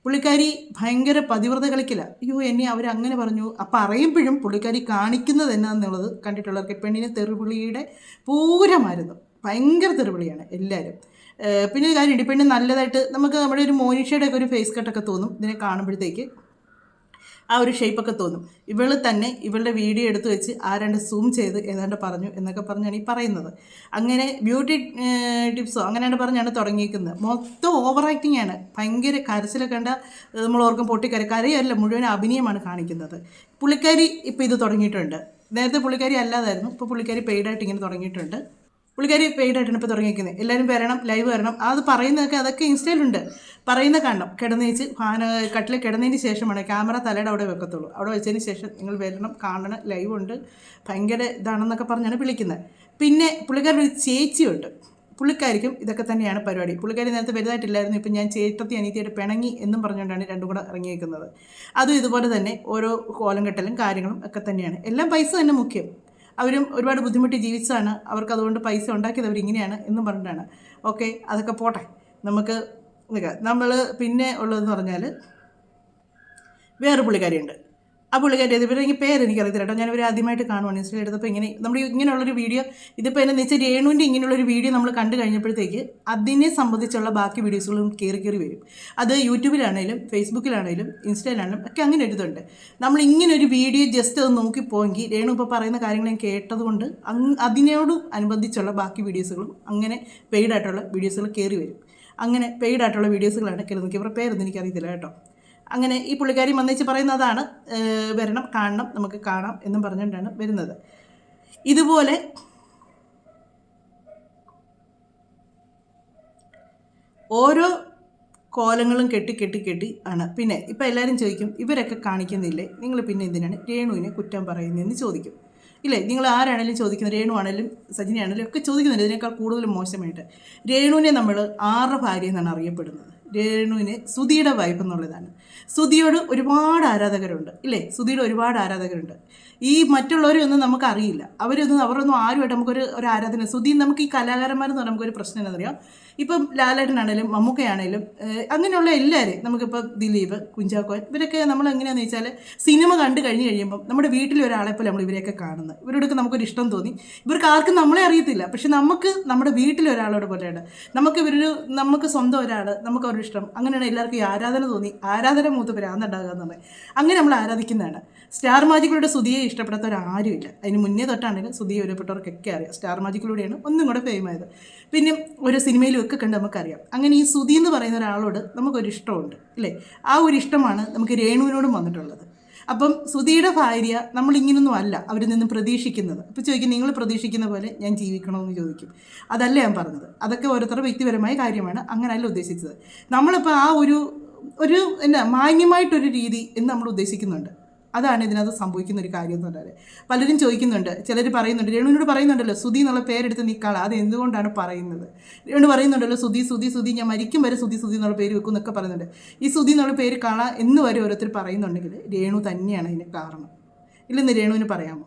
പുള്ളിക്കാരി ഭയങ്കര പതിവ്രത കളിക്കില്ല. അയ്യോ എന്നെ അവരങ്ങനെ പറഞ്ഞു. അപ്പം അറിയുമ്പോഴും പുള്ളിക്കാരി കാണിക്കുന്നത് എന്നാന്നുള്ളത് കണ്ടിട്ടുള്ളവർക്ക് പെണ്ണിന് തെറിവിളിയുടെ പൂരമായിരുന്നു. ഭയങ്കര തെറിവിളിയാണ് എല്ലാവരും. പിന്നെ ഒരു കാര്യമുണ്ട്, പെണ്ണ് നല്ലതായിട്ട് നമുക്ക് നമ്മുടെ ഒരു മോനിഷയുടെ ഒക്കെ ഒരു ഫേസ് കട്ടൊക്കെ തോന്നും ഇതിനെ കാണുമ്പോഴത്തേക്ക്. ആ ഒരു ഷേപ്പൊക്കെ തോന്നും. ഇവളുടെ വീഡിയോ എടുത്തു വെച്ച് ആരാണ്ട് സൂം ചെയ്ത് ഏതാണ്ട് പറഞ്ഞു എന്നൊക്കെ പറഞ്ഞാണ് ഈ പറയുന്നത്. അങ്ങനെ ബ്യൂട്ടി ടിപ്സോ അങ്ങനെയാണ് പറഞ്ഞാണ് തുടങ്ങിയിരിക്കുന്നത്. മൊത്തം ഓവർ ആക്ടിങ് ആണ്. ഭയങ്കര കരച്ചിലൊക്കെ കണ്ട നമ്മൾ ഓർക്കും കരയല്ല, മുഴുവൻ അഭിനയമാണ് കാണിക്കുന്നത്. പുള്ളിക്കാരി ഇപ്പോൾ ഇത് തുടങ്ങിയിട്ടുണ്ട്. നേരത്തെ പുള്ളിക്കാരി അല്ലാതായിരുന്നു, ഇപ്പോൾ പുള്ളിക്കാരി പെയ്ഡായിട്ട് ഇങ്ങനെ തുടങ്ങിയിട്ടുണ്ട്. പുള്ളിക്കാരി പെയ്ഡായിട്ടാണ് ഇപ്പോൾ തുടങ്ങിയിരിക്കുന്നത്. എല്ലാവരും വരണം, ലൈവ് വരണം. അത് പറയുന്നതൊക്കെ അതൊക്കെ ഇൻസ്റ്റയിലുണ്ട്. പറയുന്ന കാണണം. കിടന്നേച്ച് കട്ടിൽ കിടന്നതിന് ശേഷമാണ് ക്യാമറ തലയുടെ അവിടെ വെക്കത്തുള്ളൂ. അവിടെ വെച്ചതിന് ശേഷം നിങ്ങൾ വരണം, കാണണം, ലൈവ് ഉണ്ട്, ഭയങ്കര ഇതാണെന്നൊക്കെ പറഞ്ഞാണ് വിളിക്കുന്നത്. പിന്നെ പുള്ളിക്കാരുടെ ഒരു ചേച്ചിയുണ്ട്. പുള്ളിക്കാരിക്കും ഇതൊക്കെ തന്നെയാണ് പരിപാടി. പുള്ളിക്കാരി നേരത്തെ വലുതായിട്ടില്ലായിരുന്നു. ഇപ്പം ഞാൻ ചേട്ടത്തി അനീതിയായിട്ട് പിണങ്ങി എന്നും പറഞ്ഞുകൊണ്ടാണ് രണ്ടും കൂടെ ഇറങ്ങിയേക്കുന്നത്. അതും ഇതുപോലെ തന്നെ ഓരോ കോലം കെട്ടലും കാര്യങ്ങളും ഒക്കെ തന്നെയാണ്. എല്ലാം പൈസ തന്നെ മുഖ്യം. അവരും ഒരുപാട് ബുദ്ധിമുട്ടി ജീവിച്ചതാണ്, അവർക്ക് അതുകൊണ്ട് പൈസ ഉണ്ടാക്കിയത് അവരിങ്ങനെയാണ് എന്നും പറഞ്ഞിട്ടാണ്. ഓക്കെ, അതൊക്കെ പോട്ടെ. നമ്മൾ പിന്നെ ഉള്ളതെന്ന് പറഞ്ഞാൽ വേറെ പുള്ളിക്കാരിയുണ്ട്. ആ പുള്ളിക്കാരി ഇവരെങ്കിൽ പേരെനിക്കറിയത്തില്ല കേട്ടോ. ഞാനിവർ ആദ്യമായിട്ട് കാണുവാണ് ഇൻസ്റ്റയിൽ എടുത്തപ്പോൾ. നമ്മൾ ഇങ്ങനെയുള്ളൊരു വീഡിയോ, ഇതിപ്പോൾ എന്നു വെച്ചാൽ രേണുവിൻ്റെ ഇങ്ങനെയുള്ളൊരു വീഡിയോ നമ്മൾ കണ്ടു കഴിഞ്ഞപ്പോഴത്തേക്ക് അതിനെ സംബന്ധിച്ചുള്ള ബാക്കി വീഡിയോസുകളും കയറി വരും. അത് യൂട്യൂബിലാണെങ്കിലും ഫേസ്ബുക്കിലാണെങ്കിലും ഇൻസ്റ്റയിലാണെങ്കിലും ഒക്കെ അങ്ങനെ ഒരു ഇതുണ്ട്. നമ്മൾ ഇങ്ങനൊരു വീഡിയോ ജസ്റ്റ് അത് നോക്കിപ്പോയെങ്കിൽ രേണു ഇപ്പോൾ പറയുന്ന കാര്യങ്ങൾ ഞാൻ കേട്ടതുകൊണ്ട് അതിനോട് അനുബന്ധിച്ചുള്ള ബാക്കി വീഡിയോസുകളും അങ്ങനെ പെയ്ഡായിട്ടുള്ള വീഡിയോസുകൾ കയറി വരും. അങ്ങനെ പെയ്ഡായിട്ടുള്ള വീഡിയോസുകളാണ് കയറി നോക്കി. ഇവരുടെ പേരൊന്നും എനിക്കറിയത്തില്ല കേട്ടോ. അങ്ങനെ ഈ പുള്ളിക്കാരി വന്നേച്ച് പറയുന്നതാണ്, വരണം, കാണണം, നമുക്ക് കാണാം എന്നും പറഞ്ഞുകൊണ്ടാണ് വരുന്നത്. ഇതുപോലെ ഓരോ കോലങ്ങളും കെട്ടി ആണ്. പിന്നെ ഇപ്പം എല്ലാവരും ചോദിക്കും, ഇവരൊക്കെ കാണിക്കുന്നില്ലേ, നിങ്ങൾ പിന്നെ എന്തിനാണ് രേണുവിനെ കുറ്റം പറയുന്നതെന്ന് ചോദിക്കും. ഇല്ലേ, നിങ്ങൾ ആരാണെങ്കിലും ചോദിക്കുന്നത്, രേണു ആണെങ്കിലും സജിനി ആണെങ്കിലും ഒക്കെ ചോദിക്കുന്നുണ്ട്. ഇതിനേക്കാൾ കൂടുതൽ മോശമായിട്ട് രേണുവിനെ നമ്മൾ ആരുടെ ഭാര്യ എന്നാണ് അറിയപ്പെടുന്നത്. രേണുവിന് സുധിയുടെ വൈബ് എന്നുള്ളതാണ്. സുധിയോട് ഒരുപാട് ആരാധകരുണ്ട്, ഇല്ലേ? സുധിയുടെ ഒരുപാട് ആരാധകരുണ്ട്. ഈ മറ്റുള്ളവരൊന്നും നമുക്കറിയില്ല. അവരൊന്നും ആരുമായിട്ട് നമുക്കൊരു ആരാധന. സുധി നമുക്ക് ഈ കലാകാരന്മാരെന്ന് പറഞ്ഞാൽ നമുക്കൊരു പ്രശ്നം എന്താണെന്നറിയാം. ഇപ്പം ലാലേട്ടനാണേലും മമ്മൂക്കയാണേലും അങ്ങനെയുള്ള എല്ലാവരും നമുക്കിപ്പോൾ ദിലീപ്, കുഞ്ചാക്കോൻ, ഇവരൊക്കെ നമ്മൾ എങ്ങനെയാണെന്ന് വെച്ചാൽ സിനിമ കണ്ടു കഴിയുമ്പം നമ്മുടെ വീട്ടിൽ ഒരാളെപ്പോലെ നമ്മൾ ഇവരെയൊക്കെ കാണുന്നത്. ഇവരോടൊക്കെ നമുക്കൊരു ഇഷ്ടം തോന്നി. ഇവർക്ക് ആർക്കും നമ്മളെ അറിയത്തില്ല, പക്ഷെ നമുക്ക് നമ്മുടെ വീട്ടിൽ ഒരാളോട് പോലെയാണ്. നമുക്ക് സ്വന്തം ഒരാൾ, നമുക്ക് അവരുടെ ഇഷ്ടം, അങ്ങനെയാണ് എല്ലാവർക്കും ഈ ആരാധന തോന്നി. ആരാധന മൂത്ത് ഭ്രാന്തുണ്ടാകുക എന്നുള്ളത് അങ്ങനെ നമ്മൾ ആരാധിക്കുന്നതാണ്. സ്റ്റാർ മാജിക്കിലൂടെ സുധിയെ ഇഷ്ടപ്പെടാത്തവരാരുമില്ല. അതിന് മുന്നേ തൊട്ടാണെങ്കിലും സുധിയെ ഒരുപ്പെട്ടവർക്കൊക്കെ അറിയാം. സ്റ്റാർ മാജിക്കിലൂടെയാണ് ഒന്നും കൂടെ ഫെയിം ആയത്. പിന്നെ ഓരോ സിനിമയിലും ഒക്കെ കണ്ട് നമുക്കറിയാം. അങ്ങനെ ഈ സുധി എന്ന് പറയുന്ന ഒരാളോട് നമുക്കൊരു ഇഷ്ടമുണ്ട്, അല്ലേ? ആ ഒരു ഇഷ്ടമാണ് നമുക്ക് രേണുവിനോടും വന്നിട്ടുള്ളത്. അപ്പം സുധിയുടെ ഭാര്യ നമ്മളിങ്ങനൊന്നും അല്ല അവരിൽ നിന്നും പ്രതീക്ഷിക്കുന്നത്. അപ്പോൾ ചോദിക്കും, നിങ്ങൾ പ്രതീക്ഷിക്കുന്ന പോലെ ഞാൻ ജീവിക്കണമെന്ന് ചോദിക്കും. അതല്ല ഞാൻ പറഞ്ഞത്. അതൊക്കെ ഓരോരുത്തരുടെ വ്യക്തിപരമായ കാര്യമാണ്. അങ്ങനെയല്ല ഉദ്ദേശിച്ചത്. നമ്മളിപ്പോൾ ആ ഒരു മാന്യമായിട്ടൊരു രീതി എന്ന് നമ്മൾ ഉദ്ദേശിക്കുന്നുണ്ട്. അതാണ് ഇതിനകത്ത് സംഭവിക്കുന്ന ഒരു കാര്യം എന്ന് പറഞ്ഞാൽ. പലരും ചോദിക്കുന്നുണ്ട്, ചിലർ പറയുന്നുണ്ട്, രേണുവിനോട് പറയുന്നുണ്ടല്ലോ സുധി എന്നുള്ള പേരെടുത്ത് നീക്കാളാ, അത് എന്തുകൊണ്ടാണ് പറയുന്നത്? രേണു പറയുന്നുണ്ടല്ലോ സുധി ഞാൻ മരിക്കും വരെ സുധി എന്നുള്ള പേര് വെക്കും എന്നൊക്കെ പറയുന്നുണ്ട്. ഈ സുധി എന്നുള്ള പേര് കള എന്ന് വരെ ഓരോരുത്തർ പറയുന്നുണ്ടെങ്കിൽ രേണു തന്നെയാണ് അതിന് കാരണം. ഇല്ലെന്ന് രേണുവിന് പറയാമോ?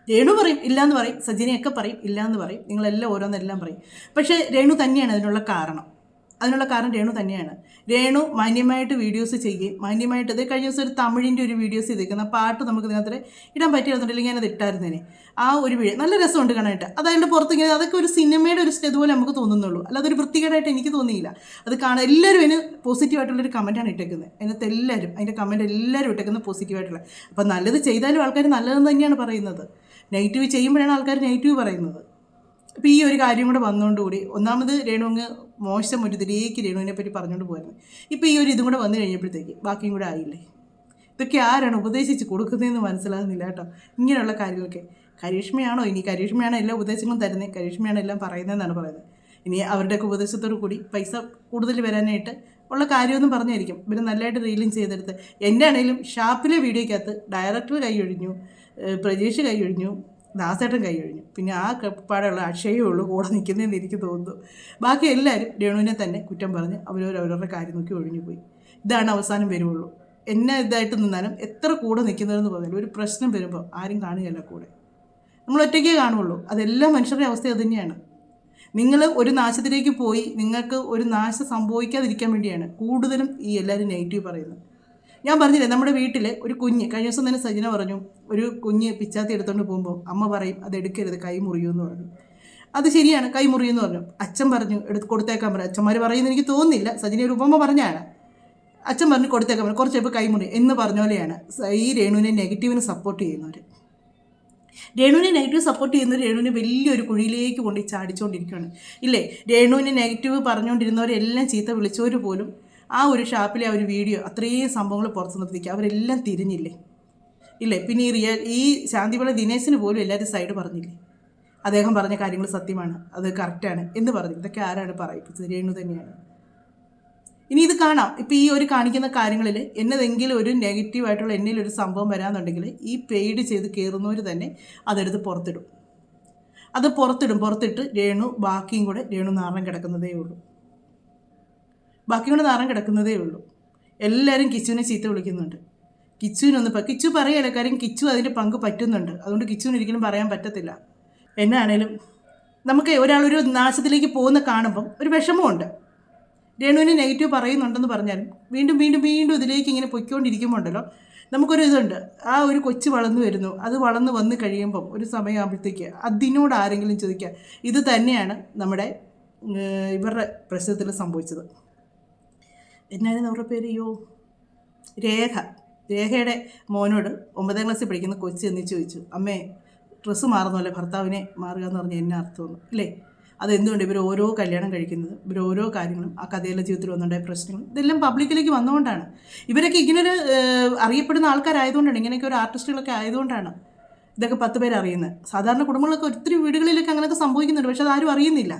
രേണു പറയും ഇല്ലയെന്ന് പറയും, സജിനയൊക്കെ പറയും ഇല്ലയെന്ന് പറയും, നിങ്ങളെല്ലാം ഓരോന്നെല്ലാം പറയും. പക്ഷേ രേണു തന്നെയാണ് അതിനുള്ള കാരണം രേണു തന്നെയാണ്. രേണു മാന്യമായിട്ട് വീഡിയോസ് ചെയ്യുകയും മാന്യമായിട്ട് ഇത് കഴിഞ്ഞ ദിവസം ഒരു തമിഴിൻ്റെ ഒരു വീഡിയോസ് ചെയ്തേക്കുന്ന പാട്ട് നമുക്ക് ഇതിനകത്ത് ഇടാൻ പറ്റിയിരുന്നുണ്ടെങ്കിൽ ഞാനത് ഇട്ടായിരുന്നേനെ. ആ ഒരു വീഡിയോ നല്ല രസമുണ്ട് കാണാനായിട്ട്. അത് അതിൻ്റെ പുറത്തിങ്ങനെ അതൊക്കെ ഒരു സിനിമയുടെ ഒരു സ്റ്റേജ് പോലെ നമുക്ക് തോന്നുന്നുള്ളൂ, അല്ലാതെ ഒരു വൃത്തികേടായിട്ട് എനിക്ക് തോന്നിയില്ല. അത് കാണാൻ എല്ലാവരും അതിന് പോസിറ്റീവായിട്ടുള്ളൊരു കമൻറ്റാണ് ഇട്ടേക്കുന്നത്. അതിനകത്ത് എല്ലാവരും അതിൻ്റെ കമൻറ്റ് എല്ലാവരും ഇട്ടേക്കുന്നത് പോസിറ്റീവായിട്ടുള്ള. അപ്പം നല്ലത് ചെയ്താലും ആൾക്കാർ നല്ലതെന്ന് തന്നെയാണ് പറയുന്നത്, നെഗറ്റീവ് ചെയ്യുമ്പോഴാണ് ആൾക്കാർ നെഗറ്റീവ് പറയുന്നത്. അപ്പോൾ ഈ ഒരു കാര്യം കൂടെ വന്നുകൊണ്ടുകൂടി ഒന്നാമത് രേണു അങ്ങ് മോശം ഒരു ഇതിലേക്ക് രേണുവിനെ പറ്റി പറഞ്ഞുകൊണ്ട് പോയിരുന്നു. ഇപ്പോൾ ഈ ഒരു ഇതും കൂടെ വന്നു കഴിഞ്ഞപ്പോഴത്തേക്ക് ബാക്കിയും കൂടെ ആയില്ലേ. ഇതൊക്കെ ആരാണ് ഉപദേശിച്ച് കൊടുക്കുന്നതെന്ന് മനസ്സിലാകുന്നില്ല കേട്ടോ. ഇങ്ങനെയുള്ള കാര്യങ്ങളൊക്കെ കരീഷ്മയാണോ എല്ലാ ഉപദേശങ്ങളും തരുന്നത്, കരീഷ്മയാണ് എല്ലാം പറയുന്നതെന്നാണ് പറയുന്നത്. ഇനി അവരുടെയൊക്കെ ഉപദേശത്തോടു കൂടി പൈസ കൂടുതൽ വരാനായിട്ട് ഉള്ള കാര്യമൊന്നും പറഞ്ഞായിരിക്കും ഇവർ നല്ലതായിട്ട് റീലിങ് ചെയ്തെടുത്ത്. എൻ്റെ ആണെങ്കിലും ഷാപ്പിലെ വീഡിയോയ്ക്കകത്ത് ഡയറക്ടർ കൈയൊഴിഞ്ഞു, പ്രജീഷ് കൈയൊഴിഞ്ഞു, ദാസേട്ടൻ കൈയൊഴിഞ്ഞു, പിന്നെ ആ പാടുള്ള അക്ഷയേ ഉള്ളൂ കൂടെ നിൽക്കുന്നതെന്ന് എനിക്ക് തോന്നുന്നു. ബാക്കി എല്ലാവരും രേണുവിനെ തന്നെ കുറ്റം പറഞ്ഞ് അവരവരുടെ കാര്യം നോക്കി ഒഴിഞ്ഞു പോയി. ഇതാണ് അവസാനം വരുള്ളൂ. എന്നെ ഇതായിട്ട് നിന്നാലും എത്ര കൂടെ നിൽക്കുന്നതെന്ന് പറഞ്ഞാലും ഒരു പ്രശ്നം വരുമ്പോൾ ആരും കാണുകയല്ല കൂടെ, നമ്മൾ ഒറ്റയ്ക്കേ കാണുള്ളൂ. അതെല്ലാം മനുഷ്യരുടെ അവസ്ഥ അത് തന്നെയാണ്. നിങ്ങൾ ഒരു നാശത്തിലേക്ക് പോയി നിങ്ങൾക്ക് ഒരു നാശം സംഭവിക്കാതിരിക്കാൻ വേണ്ടിയാണ് കൂടുതലും ഈ എല്ലാവരും നെഗറ്റീവ് പറയുന്നത്. ഞാൻ പറഞ്ഞില്ലേ, നമ്മുടെ വീട്ടിൽ ഒരു കുഞ്ഞ് കഴിഞ്ഞ ദിവസം തന്നെ സജിന പറഞ്ഞു, ഒരു കുഞ്ഞ് പിച്ചാത്തി എടുത്തുകൊണ്ട് പോകുമ്പോൾ അമ്മ പറയും അത് എടുക്കരുത് കൈ മുറിയുമെന്ന് പറഞ്ഞു. അത് ശരിയാണ്, കൈ മുറിയുമെന്ന് പറഞ്ഞു. അച്ഛൻ പറഞ്ഞു കൊടുത്തേക്കാൻ പറഞ്ഞു. അച്ഛന്മാർ പറയുന്നത് എനിക്ക് തോന്നുന്നില്ല, സജിന ഒരു ഉപമ പറഞ്ഞാണ്. അച്ഛൻ പറഞ്ഞു കൊടുത്തേക്കാൻ പറഞ്ഞു, കുറച്ച് കഴിയുമ്പോൾ കൈ മുറി എന്ന് പറഞ്ഞ പോലെയാണ് ഈ രേണുവിനെ നെഗറ്റീവിന് സപ്പോർട്ട് ചെയ്യുന്നവർ. രേണുവിനെ നെഗറ്റീവ് സപ്പോർട്ട് ചെയ്യുന്നവർ രേണുവിനെ വലിയൊരു കുഴിയിലേക്ക് കൊണ്ട് ചാടിച്ചുകൊണ്ടിരിക്കുകയാണ് ഇല്ലേ. രേണുവിനെ നെഗറ്റീവ് പറഞ്ഞുകൊണ്ടിരുന്നവരെല്ലാം ചീത്ത വിളിച്ചവർ പോലും ആ ഒരു ഷാപ്പിലെ ആ ഒരു വീഡിയോ അത്രയും സംഭവങ്ങൾ പുറത്തു നിർത്തിക്കുക അവരെല്ലാം തിരിഞ്ഞില്ലേ ഇല്ലേ. പിന്നെ ഈ ശാന്തിവിള ദിനേശിന് പോലും എല്ലാവരും സൈഡ് പറഞ്ഞില്ലേ, അദ്ദേഹം പറഞ്ഞ കാര്യങ്ങൾ സത്യമാണ്, അത് കറക്റ്റാണ് എന്ന് പറഞ്ഞു. ഇതൊക്കെ ആരാണ് പറയിപ്പിച്ചത്? രേണു തന്നെയാണ്. ഇനി ഇത് കാണാം, ഇപ്പോൾ ഈ ഒരു കാണിക്കുന്ന കാര്യങ്ങളിൽ എന്നതെങ്കിലും ഒരു നെഗറ്റീവായിട്ടുള്ള എന്നിൽ ഒരു സംഭവം വരാമെന്നുണ്ടെങ്കിൽ ഈ പെയ്ഡ് ചെയ്ത് കയറുന്നവർ തന്നെ അതെടുത്ത് പുറത്തിട്ട് രേണു ബാക്കിയും കൂടെ രേണു നാറം കിടക്കുന്നതേ ഉള്ളൂ. എല്ലാവരും കിച്ചുവിനെ ചീത്ത വിളിക്കുന്നുണ്ട്. കിച്ചു പറയല്ല, കാര്യം കിച്ചു അതിൻ്റെ പങ്ക് പറ്റുന്നുണ്ട്. അതുകൊണ്ട് കിച്ചുവിന് ഒരിക്കലും പറയാൻ പറ്റത്തില്ല. എന്നാണേലും നമുക്ക് ഒരാളൊരു നാശത്തിലേക്ക് പോകുന്ന കാണുമ്പം ഒരു വിഷമമുണ്ട്. രേണുവിനെ നെഗറ്റീവ് പറയുന്നുണ്ടെന്ന് പറഞ്ഞാലും വീണ്ടും ഇതിലേക്ക് ഇങ്ങനെ പൊയ്ക്കൊണ്ടിരിക്കുമ്പോൾ ഉണ്ടല്ലോ നമുക്കൊരു ഇതുണ്ട്. ആ ഒരു കൊച്ചു വളർന്നു വരുന്നു, അത് വളർന്നു വന്ന് കഴിയുമ്പം ഒരു സമയമാകുമ്പോഴത്തേക്ക് അതിനോട് ആരെങ്കിലും ചോദിക്കുക. ഇത് തന്നെയാണ് നമ്മുടെ ഇവരുടെ പ്രശ്നത്തിൽ സംഭവിച്ചത്. എന്നായിരുന്നു അവരുടെ പേര്? രേഖയുടെ മോനോട് 9ാം ക്ലാസ്സിൽ പഠിക്കുന്ന കൊച്ച് എന്ന് ചോദിച്ചു, അമ്മേ ഡ്രസ്സ് മാറുന്നല്ലേ ഭർത്താവിനെ മാറുക എന്ന് പറഞ്ഞാൽ എന്നാ അർത്ഥമൊന്നും ഇല്ലേ. അതെന്തുകൊണ്ട് ഇവർ ഓരോ കല്യാണം കഴിക്കുന്നത്, ഇവർ ഓരോ കാര്യങ്ങളും ആ കഥയിലെ ജീവിതത്തിൽ വന്നുണ്ടായ പ്രശ്നങ്ങളും ഇതെല്ലാം പബ്ലിക്കിലേക്ക് വന്നുകൊണ്ടാണ്. ഇവരൊക്കെ ഇങ്ങനൊരു അറിയപ്പെടുന്ന ആൾക്കാരായതുകൊണ്ടാണ്, ഇങ്ങനെയൊക്കെ ഒരു ആർട്ടിസ്റ്റുകളൊക്കെ ആയതുകൊണ്ടാണ് ഇതൊക്കെ 10 പേര് അറിയുന്നത്. സാധാരണ കുടുംബങ്ങളൊക്കെ ഒത്തിരി വീടുകളിലൊക്കെ അങ്ങനെയൊക്കെ സംഭവിക്കുന്നുണ്ട്, പക്ഷെ അതാരും അറിയുന്നില്ല.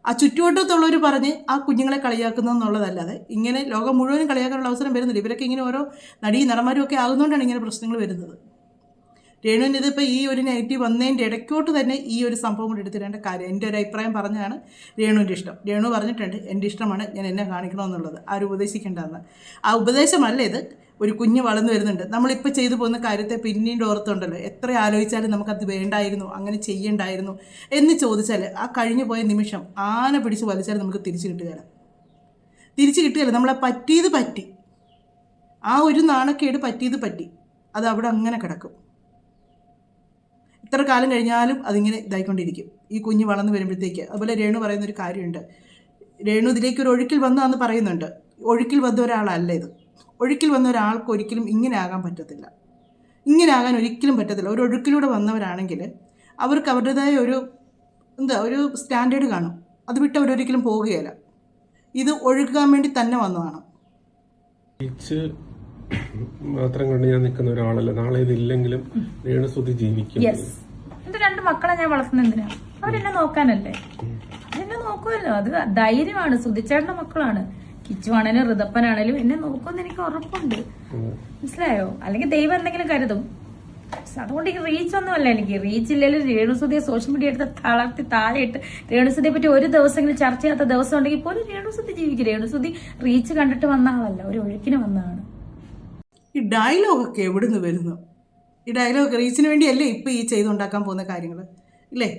ആ ചുറ്റുവട്ടത്തുള്ളവർ പറഞ്ഞ് ആ കുഞ്ഞുങ്ങളെ കളിയാക്കുന്നതെന്നുള്ളതല്ലാതെ ഇങ്ങനെ ലോകം മുഴുവനും കളിയാക്കാനുള്ള അവസരം വരുന്നില്ല. ഇവരൊക്കെ ഇങ്ങനെ ഓരോ നടന്മാരും ഒക്കെ ആകുന്നതുകൊണ്ടാണ് ഇങ്ങനെ പ്രശ്നങ്ങൾ വരുന്നത്. രേണുവിന് ഇതിപ്പോൾ ഈ ഒരു നെഗറ്റീവ് വന്നതിൻ്റെ ഇടയ്ക്കോട്ട് തന്നെ ഈ ഒരു സംഭവം കൂടി എടുത്തിടേണ്ട കാര്യം. എൻ്റെ ഒരു അഭിപ്രായം പറഞ്ഞാണ് രേണുവിൻ്റെ ഇഷ്ടം. രേണു പറഞ്ഞിട്ടുണ്ട് എൻ്റെ ഇഷ്ടമാണ്, ഞാൻ എന്നെ കാണിക്കണമെന്നുള്ളത്. ആരും ഉപദേശിക്കേണ്ടതെന്ന്. ആ ഉപദേശമല്ല ഇത്. ഒരു കുഞ്ഞ് വളർന്നു വരുന്നുണ്ട്, നമ്മളിപ്പോൾ ചെയ്തു പോകുന്ന കാര്യത്തെ പിന്നീട് ഓർത്തുണ്ടല്ലോ എത്ര ആലോചിച്ചാലും നമുക്കത് വേണ്ടായിരുന്നു, അങ്ങനെ ചെയ്യണ്ടായിരുന്നു എന്ന് ചോദിച്ചാൽ ആ കഴിഞ്ഞു പോയ നിമിഷം ആന പിടിച്ച് വലിച്ചാൽ നമുക്ക് തിരിച്ചു കിട്ടുകയില്ല. നമ്മളെ പറ്റിയത് പറ്റി, ആ ഒരു നാണക്കേട് പറ്റിയത് പറ്റി, അത് അവിടെ അങ്ങനെ കിടക്കും. ഇത്ര കാലം കഴിഞ്ഞാലും അതിങ്ങനെ ഇതായിക്കൊണ്ടിരിക്കും. ഈ കുഞ്ഞ് വളർന്നു വരുമ്പോഴത്തേക്ക്. അതുപോലെ രേണു പറയുന്നൊരു കാര്യമുണ്ട്, രേണു ഇതിലേക്ക് ഒരു ഒഴുക്കിൽ വന്നതെന്ന് പറയുന്നുണ്ട്. ഒഴുക്കിൽ വന്ന ഒരാളല്ല ഇത്. ഒഴുക്കിൽ വന്ന ഒരാൾക്ക് ഒരിക്കലും ഇങ്ങനെ ആകാൻ പറ്റത്തില്ല. ഒരു ഒഴുക്കിലൂടെ വന്നവരാണെങ്കിൽ അവർക്ക് അവരുടേതായ ഒരു സ്റ്റാൻഡേർഡ് കാണും. അത് വിട്ട് അവരൊരിക്കലും പോവുകയില്ല. ഇത് ഒഴുകാൻ വേണ്ടി തന്നെ വന്നതാണ്. മാത്രം കൊണ്ട് ഞാൻ നിൽക്കുന്ന ഒരാളല്ല, നാളെ ഇതില്ലെങ്കിലും രേണുസുതി ജീവിക്കും. എന്റെ 2 മക്കളെ ഞാൻ വളർത്തുന്ന എന്തിനാ? അവരെന്നെ നോക്കാനല്ലേ, അതെന്നെ നോക്കുമല്ലോ. അത് ധൈര്യമാണ്. സുധിച്ചേട്ടന്റെ മക്കളാണ്. കിച്ചുവാണേലും ഋതപ്പനാണേലും എന്നെ നോക്കുമെന്ന് എനിക്ക് ഉറപ്പുണ്ട്. മനസ്സിലായോ? അല്ലെങ്കിൽ ദൈവം എന്തെങ്കിലും കരുതും. അതുകൊണ്ട് ഈ റീച്ച് ഒന്നുമല്ല എനിക്ക്. റീച്ച് ഇല്ലെങ്കിലും രേണുസുതിയെ സോഷ്യൽ മീഡിയ എടുത്ത് തളർത്തി താഴെയിട്ട് രേണുസുതിയെ പറ്റി ഒരു ദിവസമെങ്കിലും ചർച്ച ചെയ്യാത്ത ദിവസം ഉണ്ടെങ്കിൽ പോലും രേണുസുതി ജീവിക്കും. രേണുസുതി റീച്ച് കണ്ടിട്ട് വന്ന ആളല്ല, ഒരു ഒഴുക്കിന് വന്നതാണ്. ഈ ഡയലോഗൊക്കെ എവിടുന്ന് വരുന്നു? ഈ ഡയലോഗ് റീച്ചിന് വേണ്ടിയല്ലേ ഇപ്പം ഈ ചെയ്തുണ്ടാക്കാൻ പോകുന്ന കാര്യങ്ങൾ ഇല്ലേ?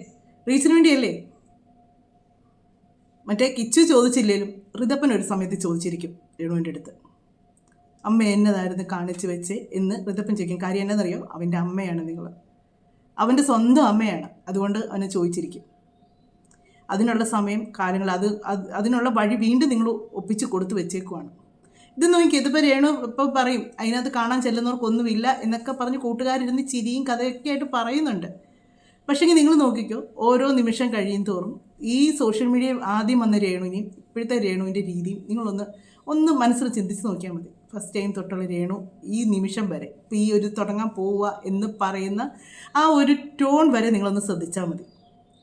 റീച്ചിന് വേണ്ടിയല്ലേ? മറ്റേ കിച്ചു ചോദിച്ചില്ലേലും ഋതപ്പൻ ഒരു സമയത്ത് ചോദിച്ചിരിക്കും രേണുവിൻ്റെ അടുത്ത്, അമ്മ എന്നതായിരുന്നു കാണിച്ചു വെച്ച് എന്ന് ഋതപ്പൻ ചോദിക്കും. കാര്യം എന്നറിയോ? അവൻ്റെ അമ്മയാണ് നിങ്ങൾ, അവൻ്റെ സ്വന്തം അമ്മയാണ്. അതുകൊണ്ട് അവനെ ചോദിച്ചിരിക്കും. അതിനുള്ള സമയം കാലങ്ങൾ അതിനുള്ള വഴി വീണ്ടും നിങ്ങൾ ഒപ്പിച്ച് കൊടുത്ത് വെച്ചേക്കുവാണ്. ഇത് നോക്കി ഇതിപ്പോൾ രേണു ഇപ്പോൾ പറയും അതിനകത്ത് കാണാൻ ചെല്ലുന്നവർക്കൊന്നുമില്ല എന്നൊക്കെ പറഞ്ഞ് കൂട്ടുകാരിരുന്ന് ചിരിയും കഥയൊക്കെ ആയിട്ട് പറയുന്നുണ്ട്. പക്ഷേങ്കിൽ നിങ്ങൾ നോക്കിക്കോ, ഓരോ നിമിഷം കഴിയും തോറും ഈ സോഷ്യൽ മീഡിയ ആദ്യം വന്ന രേണുവിനെയും ഇപ്പോഴത്തെ രേണുവിൻ്റെ രീതിയും നിങ്ങളൊന്ന് മനസ്സിൽ ചിന്തിച്ച് നോക്കിയാൽ മതി. ഫസ്റ്റ് ടൈം തൊട്ടുള്ള രേണു ഈ നിമിഷം വരെ, ഇപ്പോൾ ഈ ഒരു തുടങ്ങാൻ പോവുക എന്ന് പറയുന്ന ആ ഒരു ടോൺ വരെ നിങ്ങളൊന്ന് ശ്രദ്ധിച്ചാൽ മതി.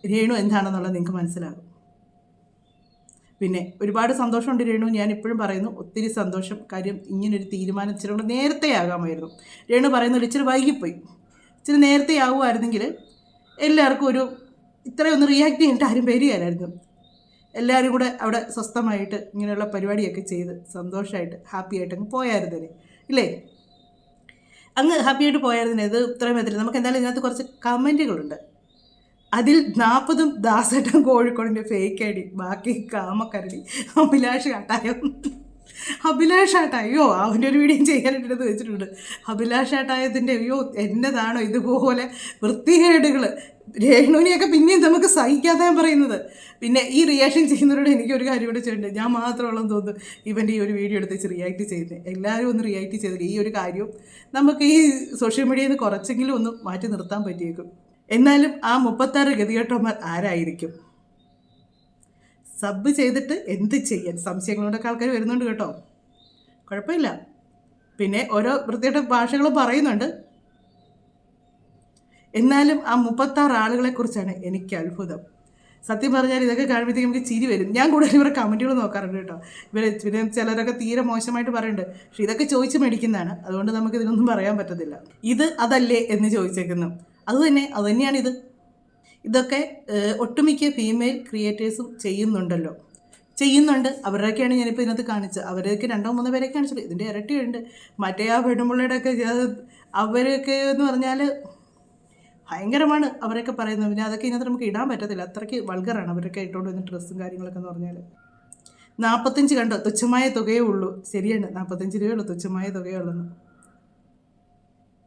രേണു എന്താണെന്നുള്ളത് നിങ്ങൾക്ക് മനസ്സിലാകും. പിന്നെ ഒരുപാട് സന്തോഷമുണ്ട് രേണു, ഞാൻ ഇപ്പോഴും പറയുന്നു ഒത്തിരി സന്തോഷം. കാര്യം ഇങ്ങനൊരു തീരുമാനം ഇച്ചിരി കൂടെ നേരത്തെ ആകാമായിരുന്നു. രേണു പറയുന്നത് ഇച്ചിരി വൈകിപ്പോയി. ഇച്ചിരി നേരത്തെ ആവുമായിരുന്നെങ്കിൽ എല്ലാവർക്കും ഇത്രയൊന്ന് റിയാക്ട് ചെയ്യേണ്ട ആരും വരികയായിരുന്നു. എല്ലാവരും കൂടെ അവിടെ സ്വസ്ഥമായിട്ട് ഇങ്ങനെയുള്ള പരിപാടിയൊക്കെ ചെയ്ത് സന്തോഷമായിട്ട് ഹാപ്പി ആയിട്ട് അങ്ങ് പോയായിരുന്നേ ഇല്ലേ? അങ്ങ് ഹാപ്പിയായിട്ട് പോയായിരുന്നേ. ഇത് ഇത്രയും എത്തില്ല. നമുക്ക് എന്തായാലും ഇതിനകത്ത് കുറച്ച് കമൻറ്റുകളുണ്ട്. അതിൽ 40 ദാസേട്ടൻ കോഴിക്കോടിൻ്റെ ഫേക്ക് ഐ ഡി, ബാക്കി കാമക്കരടി അഭിലാഷ് ആട്ടായോ അവൻ്റെ ഒരു വീഡിയോ ചെയ്യാനായിട്ട് വെച്ചിട്ടുണ്ട്. അഭിലാഷ് ആട്ടായതിൻ്റെ അയ്യോ എന്നതാണോ ഇതുപോലെ വൃത്തികേടുകൾ. രേണുവിനെയൊക്കെ പിന്നെയും നമുക്ക് സഹിക്കാതെ പറയുന്നത്. പിന്നെ ഈ റിയാക്ഷൻ ചെയ്യുന്നവരോട് എനിക്കൊരു കാര്യം കൂടെ ചെയ്യേണ്ടത്, ഞാൻ മാത്രമുള്ളതെന്ന് തോന്നുന്നു ഇവൻ്റെ ഈ ഒരു വീഡിയോ എടുത്ത് റിയാക്ട് ചെയ്യുന്നത്. എല്ലാവരും ഒന്ന് റിയാക്ട് ചെയ്തില്ല. ഈ ഒരു കാര്യം നമുക്ക് ഈ സോഷ്യൽ മീഡിയയിൽ നിന്ന് കുറച്ചെങ്കിലും ഒന്ന് മാറ്റി നിർത്താൻ പറ്റിയേക്കും. എന്നാലും ആ 36 ഗതികെട്ടന്മാർ ആരായിരിക്കും? സബ് ചെയ്തിട്ട് എന്ത് ചെയ്യാൻ? സംശയങ്ങളോടൊക്കെ ആൾക്കാർ വരുന്നുണ്ട് കേട്ടോ, കുഴപ്പമില്ല. പിന്നെ ഓരോ വൃത്തിയുടെ ഭാഷകൾ പറയുന്നുണ്ട്. എന്നാലും ആ 36 ആളുകളെക്കുറിച്ചാണ് എനിക്ക് അത്ഭുതം. സത്യം പറഞ്ഞാൽ ഇതൊക്കെ കാണുമ്പോഴത്തേക്ക് നമുക്ക് ചിരി വരും. ഞാൻ കൂടുതൽ ഇവരുടെ കമൻറ്റുകൾ നോക്കാറുണ്ട് കേട്ടോ. പിന്നെ ചിലരൊക്കെ തീരെ മോശമായിട്ട് പറയുന്നുണ്ട്. പക്ഷെ ഇതൊക്കെ ചോദിച്ച് മേടിക്കുന്നതാണ്, അതുകൊണ്ട് നമുക്ക് ഇതിനൊന്നും പറയാൻ പറ്റത്തില്ല. ഇത് അതല്ലേ എന്ന് ചോദിച്ചേക്കുന്നു. അതുതന്നെയാണിത്. ഇതൊക്കെ ഒട്ടുമിക്ക ഫീമെയിൽ ക്രിയേറ്റേഴ്സും ചെയ്യുന്നുണ്ട്. അവരുടെയൊക്കെയാണ് ഞാനിപ്പോൾ ഇതിനകത്ത് കാണിച്ചത്. അവരൊക്കെ 2-3 പേരെ കാണിച്ചത്. ഇതിൻ്റെ ഇരട്ടിയുണ്ട്. മറ്റേ ആ പെണ്ണുമ്പിള്ളയുടെയൊക്കെ അവരൊക്കെ എന്ന് പറഞ്ഞാൽ ഭയങ്കരമാണ് അവരൊക്കെ പറയുന്നത്. പിന്നെ അതൊക്കെ ഇതിനകത്ത് നമുക്ക് ഇടാൻ പറ്റത്തില്ല, അത്രയ്ക്ക് വൾഗറാണ് അവരൊക്കെ ഇട്ടുകൊണ്ട് വന്ന ഡ്രസ്സും കാര്യങ്ങളൊക്കെ എന്ന് പറഞ്ഞാൽ. 45 കണ്ടോ, തുച്ഛമായ തുകയേ ഉള്ളൂ. ശരിയാണ്, 45 രൂപയേ ഉള്ളൂ, തുച്ഛമായ തുകയേ ഉള്ളൂ.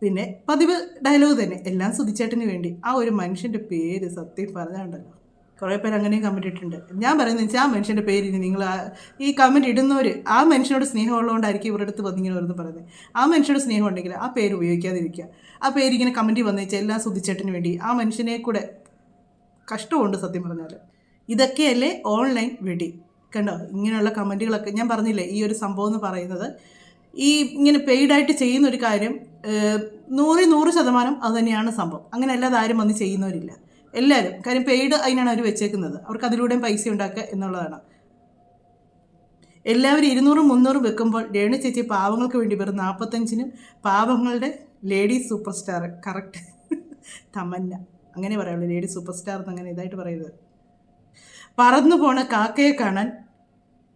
പിന്നെ പതിവ് ഡയലോഗ് തന്നെ, എല്ലാം സുധിച്ചേട്ടന് വേണ്ടി. ആ ഒരു മനുഷ്യൻ്റെ പേര് സത്യം പറഞ്ഞാണ്ടല്ലോ കുറേ പേര് അങ്ങനെയും കമൻറ്റ് ഇട്ടിട്ടുണ്ട്. ഞാൻ പറയുന്നത് വെച്ചാൽ ആ മനുഷ്യൻ്റെ പേര് ഇനി നിങ്ങൾ ഈ കമൻറ്റ് ഇടുന്നവർ ആ മനുഷ്യനോട് സ്നേഹമുള്ളതുകൊണ്ടായിരിക്കും ഇവരുടെ അടുത്ത് വന്നിങ്ങനെ വരുന്നത് പറയുന്നത്. ആ മനുഷ്യനോട് സ്നേഹം ഉണ്ടെങ്കിൽ ആ പേര് ഉപയോഗിക്കാതിരിക്കുക. ആ പേര് ഇങ്ങനെ കമൻറ്റ് വന്നു വെച്ചാൽ എല്ലാം സുധിച്ചേട്ടന് വേണ്ടി. ആ മനുഷ്യനെ കൂടെ കഷ്ടമുണ്ട് സത്യം പറഞ്ഞാൽ. ഇതൊക്കെയല്ലേ ഓൺലൈൻ വെടി. കണ്ടോ ഇങ്ങനെയുള്ള കമൻറ്റുകളൊക്കെ. ഞാൻ പറഞ്ഞില്ലേ ഈ ഒരു സംഭവം എന്ന് പറയുന്നത് ഈ ഇങ്ങനെ പെയ്ഡായിട്ട് ചെയ്യുന്നൊരു കാര്യം 100% അത് തന്നെയാണ് സംഭവം. അങ്ങനെ അല്ലാതെ ആരും വന്ന് ചെയ്യുന്നവരില്ല എല്ലാവരും. കാര്യം പെയ്ഡ് അതിനാണ് അവർ വെച്ചേക്കുന്നത്. അവർക്ക് അതിലൂടെയും പൈസ ഉണ്ടാക്കുക എന്നുള്ളതാണ്. എല്ലാവരും 200-300 വെക്കുമ്പോൾ രേണു ചേച്ചി പാവങ്ങൾക്ക് വേണ്ടി വെറും 45-ന് പാവങ്ങളുടെ lady super star. Correct, Tamannaah അങ്ങനെ പറയുള്ളൂ. ലേഡി സൂപ്പർ സ്റ്റാർ എന്നങ്ങനെ ഇതായിട്ട് പറയുന്നത്. പറന്നു പോണ കാക്കയെ കാണാൻ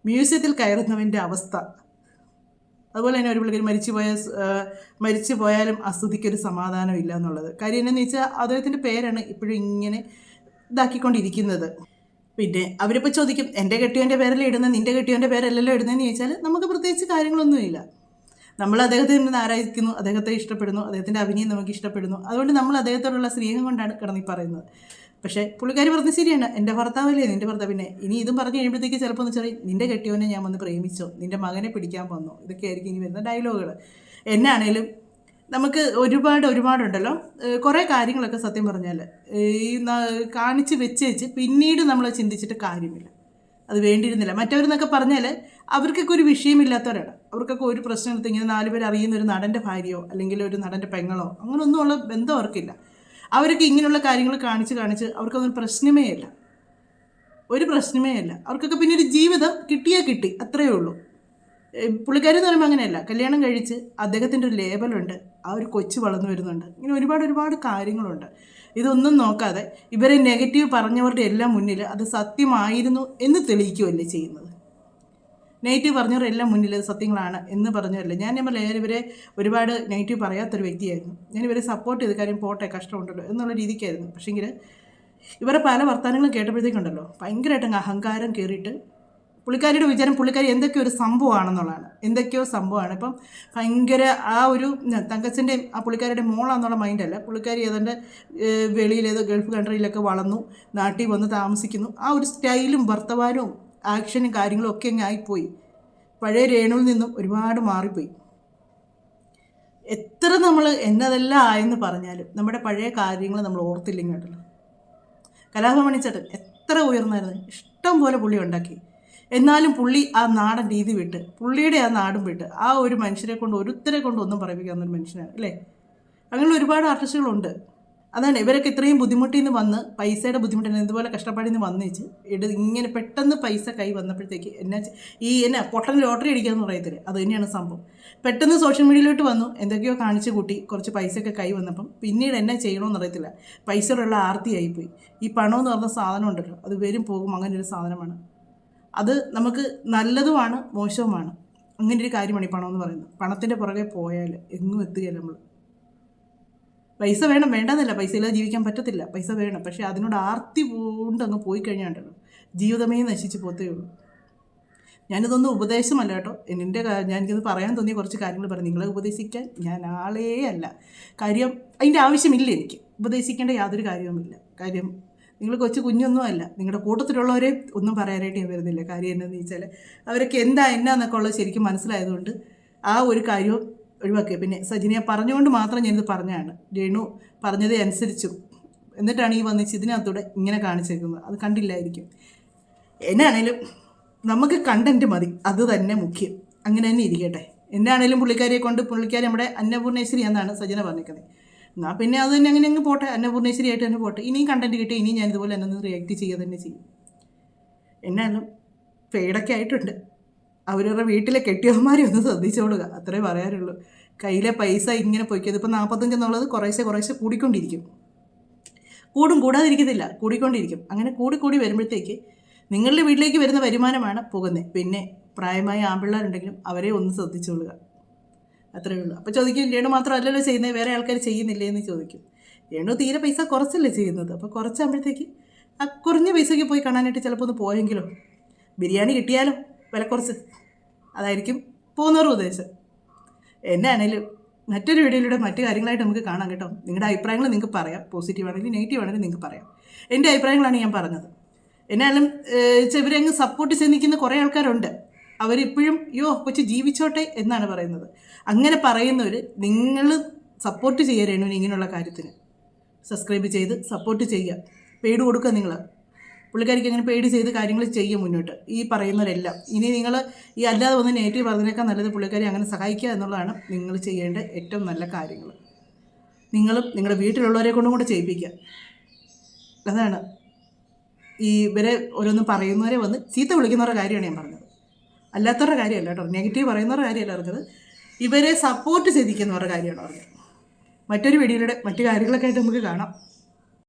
മ്യൂസിയത്തിൽ കയറുന്നവൻ്റെ അവസ്ഥ. അതുപോലെ തന്നെ ഒരു പുള്ളിക്കാരി മരിച്ചു പോയാലും അസ്തുതിക്കൊരു സമാധാനം ഇല്ല എന്നുള്ളത്. കാര്യം എന്താണെന്ന് വെച്ചാൽ അദ്ദേഹത്തിൻ്റെ പേരാണ് ഇപ്പോഴും ഇങ്ങനെ ഇതാക്കിക്കൊണ്ടിരിക്കുന്നത്. പിന്നെ അവരിപ്പോൾ ചോദിക്കും എൻ്റെ കെട്ടിയവൻ്റെ പേരല്ലേ ഇടുന്നത്, നിൻ്റെ കെട്ടിയവൻ്റെ പേരല്ലല്ലോ ഇടുന്നതെന്ന് ചോദിച്ചാൽ നമുക്ക് പ്രത്യേകിച്ച് കാര്യങ്ങളൊന്നുമില്ല. നമ്മൾ അദ്ദേഹത്തെ ആരാധിക്കുന്നു, അദ്ദേഹത്തെ ഇഷ്ടപ്പെടുന്നു, അദ്ദേഹത്തിൻ്റെ അഭിനയം നമുക്ക് ഇഷ്ടപ്പെടുന്നു. അതുകൊണ്ട് നമ്മൾ അദ്ദേഹത്തോടുള്ള സ്നേഹം കൊണ്ടാണ് കിടന്നീ പറയുന്നത്. പക്ഷേ പുള്ളിക്കാരി പറഞ്ഞത് ശരിയാണ്, എൻ്റെ ഭർത്താവല്ലേ നിൻ്റെ ഭർത്താവ്. പിന്നെ ഇനി ഇതും പറഞ്ഞു കഴിയുമ്പോഴത്തേക്ക് ചിലപ്പോൾ എന്ന് വെച്ചാൽ നിൻ്റെ കെട്ടിയവനെ ഞാൻ വന്ന് പ്രേമിച്ചോ, നിൻ്റെ മകനെ പിടിക്കാൻ വന്നോ, ഇതൊക്കെ ആയിരിക്കും ഇനി വരുന്ന ഡയലോഗുകൾ. എന്നാണേലും നമുക്ക് ഒരുപാടുണ്ടല്ലോ കുറേ കാര്യങ്ങളൊക്കെ സത്യം പറഞ്ഞാൽ ഈ കാണിച്ച് വെച്ച് പിന്നീട് നമ്മൾ ചിന്തിച്ചിട്ട് കാര്യമില്ല. അത് വേണ്ടിയിരുന്നില്ല. മറ്റവരെന്നൊക്കെ പറഞ്ഞാൽ അവർക്കൊക്കെ ഒരു വിഷയമില്ലാത്തവരാണ്. അവർക്കൊക്കെ ഒരു പ്രശ്നത്തിൽ ഇങ്ങനെ 4 പേർ അറിയുന്ന ഒരു നടൻ്റെ ഭാര്യയോ അല്ലെങ്കിൽ ഒരു നടൻ്റെ പെങ്ങളോ അങ്ങനെയൊന്നുമുള്ള ബന്ധം അവർക്കില്ല. അവരൊക്കെ ഇങ്ങനെയുള്ള കാര്യങ്ങൾ കാണിച്ച് അവർക്കൊന്നും ഒരു പ്രശ്നമേ അല്ല. അവർക്കൊക്കെ പിന്നെ ഒരു ജീവിതം കിട്ടിയാൽ കിട്ടി, അത്രയേ ഉള്ളൂ. പുള്ളിക്കാരി എന്ന് പറയുമ്പോൾ അങ്ങനെയല്ല, കല്യാണം കഴിച്ച് അദ്ദേഹത്തിൻ്റെ ഒരു ലേബലുണ്ട്, ആ ഒരു കൊച്ചു വളർന്നു വരുന്നുണ്ട്, ഇങ്ങനെ ഒരുപാട് കാര്യങ്ങളുണ്ട്. ഇതൊന്നും നോക്കാതെ ഇവരെ നെഗറ്റീവ് പറഞ്ഞവരുടെ എല്ലാം മുന്നിൽ അത് സത്യമായിരുന്നു എന്ന് തെളിയിക്കുകയല്ലേ ചെയ്യുന്നത്. നെഗറ്റീവ് പറഞ്ഞവരുടെ എല്ലാം മുന്നിൽ അത് സത്യങ്ങളാണ് എന്ന് പറഞ്ഞതല്ലേ. ഞാൻ ഇവരെ ഒരുപാട് നെഗറ്റീവ് പറയാത്തൊരു വ്യക്തിയായിരുന്നു. ഞാൻ ഇവരെ സപ്പോർട്ട് ചെയ്ത്, കാര്യം പോട്ടെ കഷ്ടമുണ്ടല്ലോ എന്നുള്ള രീതിക്കായിരുന്നു. പക്ഷേങ്കിൽ ഇവരെ പല വർത്തമാനങ്ങളും കേട്ടപ്പോഴത്തേക്കുണ്ടല്ലോ ഭയങ്കരമായിട്ട് അങ്ങ് അഹങ്കാരം കയറിയിട്ട് പുള്ളിക്കാരിയുടെ വിചാരം പുള്ളിക്കാരി എന്തൊക്കെയോ ഒരു സംഭവമാണെന്നുള്ളതാണ്. എന്തൊക്കെയോ സംഭവമാണ്. ഇപ്പം ഭയങ്കര ആ ഒരു തങ്കച്ചൻ്റെ ആ പുള്ളിക്കാരിയുടെ മോളാന്നുള്ള മൈൻഡല്ല. പുള്ളിക്കാരി ഏതാണ്ട് വെളിയിലേതോ ഗൾഫ് കൺട്രിയിലൊക്കെ വളർന്നു, നാട്ടിൽ വന്ന് താമസിക്കുന്നു. ആ ഒരു സ്റ്റൈലും വർത്തമാനവും ആക്ഷനും കാര്യങ്ങളും ഒക്കെ അങ്ങ് ആയിപ്പോയി. പഴയ രേണുവിൽ നിന്നും ഒരുപാട് മാറിപ്പോയി. എത്ര നമ്മൾ എന്നതെല്ലാം ആയെന്ന് പറഞ്ഞാലും നമ്മുടെ പഴയ കാര്യങ്ങൾ നമ്മൾ ഓർത്തില്ലെങ്കിൽ കേട്ടല്ലോ. കലാഭവൻ ചേട്ടൻ എത്ര ഉയർന്നായിരുന്നു, ഇഷ്ടം പോലെ പുള്ളി ഉണ്ടാക്കി. എന്നാലും പുള്ളി ആ നാടൻ രീതി വിട്ട്, പുള്ളിയുടെ ആ നാടും വിട്ട് ആ ഒരു മനുഷ്യരെ കൊണ്ട് ഒരുത്തരെ കൊണ്ട് ഒന്നും പറയിപ്പിക്കാവുന്നൊരു മനുഷ്യനാണ് അല്ലേ. അങ്ങനെ ഒരുപാട് ആർട്ടിസ്റ്റുകളുണ്ട്. അതാണ് ഇവരൊക്കെ ഇത്രയും ബുദ്ധിമുട്ടിൽ നിന്ന് വന്ന്, പൈസയുടെ ബുദ്ധിമുട്ടിൽ നിന്ന് ഇതുപോലെ കഷ്ടപ്പാടിൽ നിന്ന് വന്നേച്ച് ഇങ്ങനെ പെട്ടെന്ന് പൈസ കൈ വന്നപ്പോഴത്തേക്ക് എന്നാ പൊട്ടൻ ലോട്ടറി അടിക്കാമെന്ന് പറയത്തില്ലേ, അത് തന്നെയാണ് സംഭവം. പെട്ടെന്ന് സോഷ്യൽ മീഡിയയിലോട്ട് വന്നു, എന്തൊക്കെയോ കാണിച്ചു കൂട്ടി, കുറച്ച് പൈസയൊക്കെ കൈ വന്നപ്പം പിന്നീട് എന്നാ ചെയ്യണമെന്ന് അറിയത്തില്ല. പൈസയുള്ള ആർത്തിയായിപ്പോയി. ഈ പണമെന്ന് പറഞ്ഞ സാധനം ഉണ്ടല്ലോ, അത് വരും പോകും, അങ്ങനെ ഒരു സാധനമാണ്. അത് നമുക്ക് നല്ലതുമാണ് മോശവുമാണ്. അങ്ങനെ ഒരു കാര്യമാണ് ഈ പണമെന്ന് പറയുന്നത്. പണത്തിൻ്റെ പുറകെ പോയാൽ എങ്ങും എത്തുകയല്ല നമ്മൾ. പൈസ വേണം, വേണ്ടെന്നല്ല, പൈസ ഇല്ലാതെ ജീവിക്കാൻ പറ്റത്തില്ല, പൈസ വേണം. പക്ഷേ അതിനോട് ആർത്തി പൂണ്ടങ്ങ് പോയി കഴിഞ്ഞാണ്ടല്ലോ ജീവിതമേ നശിച്ച് പോത്തേ ഉള്ളൂ. ഞാനിതൊന്നും ഉപദേശമല്ല കേട്ടോ, എനിക്കത് പറയാൻ തോന്നിയ കുറച്ച് കാര്യങ്ങൾ പറഞ്ഞു. നിങ്ങളെ ഉപദേശിക്കാൻ ഞാൻ ആളേ അല്ല. കാര്യം അതിൻ്റെ ആവശ്യമില്ല, എനിക്ക് ഉപദേശിക്കേണ്ട യാതൊരു കാര്യവുമില്ല. കാര്യം നിങ്ങൾ കുഞ്ഞൊന്നും അല്ല. നിങ്ങളുടെ കൂട്ടത്തിലുള്ളവരെ ഒന്നും പറയാനായിട്ട് ഞാൻ വരുന്നില്ല. കാര്യം എന്താണെന്ന് വെച്ചാൽ അവരൊക്കെ എന്നാന്നൊക്കെ ഉള്ളത് ശരിക്കും മനസ്സിലായതുകൊണ്ട് ആ ഒരു കാര്യവും ഒഴിവാക്കുക. പിന്നെ സജിനിയെ പറഞ്ഞുകൊണ്ട് മാത്രം ഞാനിത് പറഞ്ഞതാണ്. രേണു പറഞ്ഞതേ അനുസരിച്ചു, എന്നിട്ടാണ് ഈ വന്നിച്ച് ഇതിനകത്തൂടെ ഇങ്ങനെ കാണിച്ചേക്കുന്നത്. അത് കണ്ടില്ലായിരിക്കും. എന്നാണേലും നമുക്ക് കണ്ടൻറ്റ് മതി, അത് തന്നെ മുഖ്യം. അങ്ങനെ തന്നെ ഇരിക്കട്ടെ. എന്നാണേലും പുള്ളിക്കാരി നമ്മുടെ അന്നപൂർണേശ്വരി എന്നാണ് സജിന പറഞ്ഞിരിക്കുന്നത്. എന്നാൽ പിന്നെ അത് തന്നെ അങ്ങനെ അങ്ങ് പോട്ടെ, അന്നപൂർണേശ്വരി ആയിട്ട് തന്നെ പോട്ടെ. ഇനിയും കണ്ടൻറ്റ് കിട്ടി, ഇനിയും ഞാൻ ഇതുപോലെ തന്നെ റിയാക്ട് ചെയ്യുക തന്നെ ചെയ്യും. എന്നാലും ഫെയ്ഡൊക്കെ ആയിട്ടുണ്ട്. അവരവരുടെ വീട്ടിലെ കെട്ടിയവന്മാരെ ഒന്ന് ശ്രദ്ധിച്ചോളുക, അത്രേ പറയാനുള്ളൂ. കയ്യിലെ പൈസ ഇങ്ങനെ പൊയ്ക്കത് ഇപ്പോൾ 45 എന്നുള്ളത് കുറേശ്ശെ കൂടിക്കൊണ്ടിരിക്കും. കൂടാതിരിക്കത്തില്ല, കൂടിക്കൊണ്ടിരിക്കും. അങ്ങനെ കൂടി വരുമ്പോഴത്തേക്ക് നിങ്ങളുടെ വീട്ടിലേക്ക് വരുന്ന വരുമാനമാണ് പോകുന്നത്. പിന്നെ പ്രായമായ ആൺപിള്ളേരുണ്ടെങ്കിലും അവരെ ഒന്ന് ശ്രദ്ധിച്ചോളുക, അത്രയേ ഉള്ളൂ. അപ്പോൾ ചോദിക്കും, രേണു മാത്രമല്ലല്ലോ ചെയ്യുന്നത്, വേറെ ആൾക്കാർ ചെയ്യുന്നില്ലേ എന്ന് ചോദിക്കും. രേണു തീരെ പൈസ കുറച്ചല്ലേ ചെയ്യുന്നത്. അപ്പോൾ കുറച്ചാകുമ്പോഴത്തേക്ക് ആ കുറഞ്ഞ പൈസയ്ക്ക് പോയി കാണാനായിട്ട് ചിലപ്പോൾ ഒന്ന് പോയെങ്കിലോ, ബിരിയാണി കിട്ടിയാലോ വില കുറച്ച്, അതായിരിക്കും പോകുന്നവരുടെ ഉദ്ദേശം. എന്നാണേലും മറ്റൊരു വീഡിയോയിലൂടെ മറ്റു കാര്യങ്ങളായിട്ട് നമുക്ക് കാണാം കേട്ടോ. നിങ്ങളുടെ അഭിപ്രായങ്ങൾ നിങ്ങൾക്ക് പറയാം, പോസിറ്റീവ് ആണെങ്കിലും നെഗറ്റീവ് ആണെങ്കിലും നിങ്ങൾക്ക് പറയാം. എൻ്റെ അഭിപ്രായങ്ങളാണ് ഞാൻ പറഞ്ഞത്. എന്നാലും ഇവരങ്ങ് സപ്പോർട്ട് ചെയ്ത് നിൽക്കുന്ന കുറേ ആൾക്കാരുണ്ട്. അവരിപ്പോഴും കൊച്ചു ജീവിച്ചോട്ടെ എന്നാണ് പറയുന്നത്. അങ്ങനെ പറയുന്നവർ നിങ്ങൾ സപ്പോർട്ട് ചെയ്യുക രേണുവിന് ഇങ്ങനെയുള്ള കാര്യത്തിന്. സബ്സ്ക്രൈബ് ചെയ്ത് സപ്പോർട്ട് ചെയ്യുക, പെയ്ഡ് കൊടുക്കുക. നിങ്ങൾ പുള്ളിക്കാരിക്ക് അങ്ങനെ പെയ്ഡ് ചെയ്ത് കാര്യങ്ങൾ ചെയ്യും മുന്നോട്ട്. ഈ പറയുന്നവരെല്ലാം ഇനി നിങ്ങൾ ഈ അല്ലാതെ വന്ന് നെഗറ്റീവ് പറഞ്ഞതിനേക്കാൾ നല്ലത് പുള്ളിക്കാരി അങ്ങനെ സഹായിക്കുക എന്നുള്ളതാണ് നിങ്ങൾ ചെയ്യേണ്ട ഏറ്റവും നല്ല കാര്യങ്ങൾ. നിങ്ങളും നിങ്ങളുടെ വീട്ടിലുള്ളവരെ കൊണ്ടും കൂടെ ചെയ്യിപ്പിക്കുക. അതാണ് ഈ ഇവരെ ഓരോന്നും പറയുന്നവരെ വന്ന് ചീത്ത വിളിക്കുന്നവരുടെ കാര്യമാണ് ഞാൻ പറഞ്ഞത്, അല്ലാത്തവരുടെ കാര്യമല്ല കേട്ടോ. നെഗറ്റീവ് പറയുന്നവരുടെ കാര്യമല്ല പറഞ്ഞത്, ഇവരെ സപ്പോർട്ട് ചെയ്തിരിക്കുന്നവരുടെ കാര്യമാണ് പറഞ്ഞത്. മറ്റൊരു വീഡിയോയിലൂടെ മറ്റു കാര്യങ്ങളൊക്കെ ആയിട്ട് നമുക്ക് കാണാം.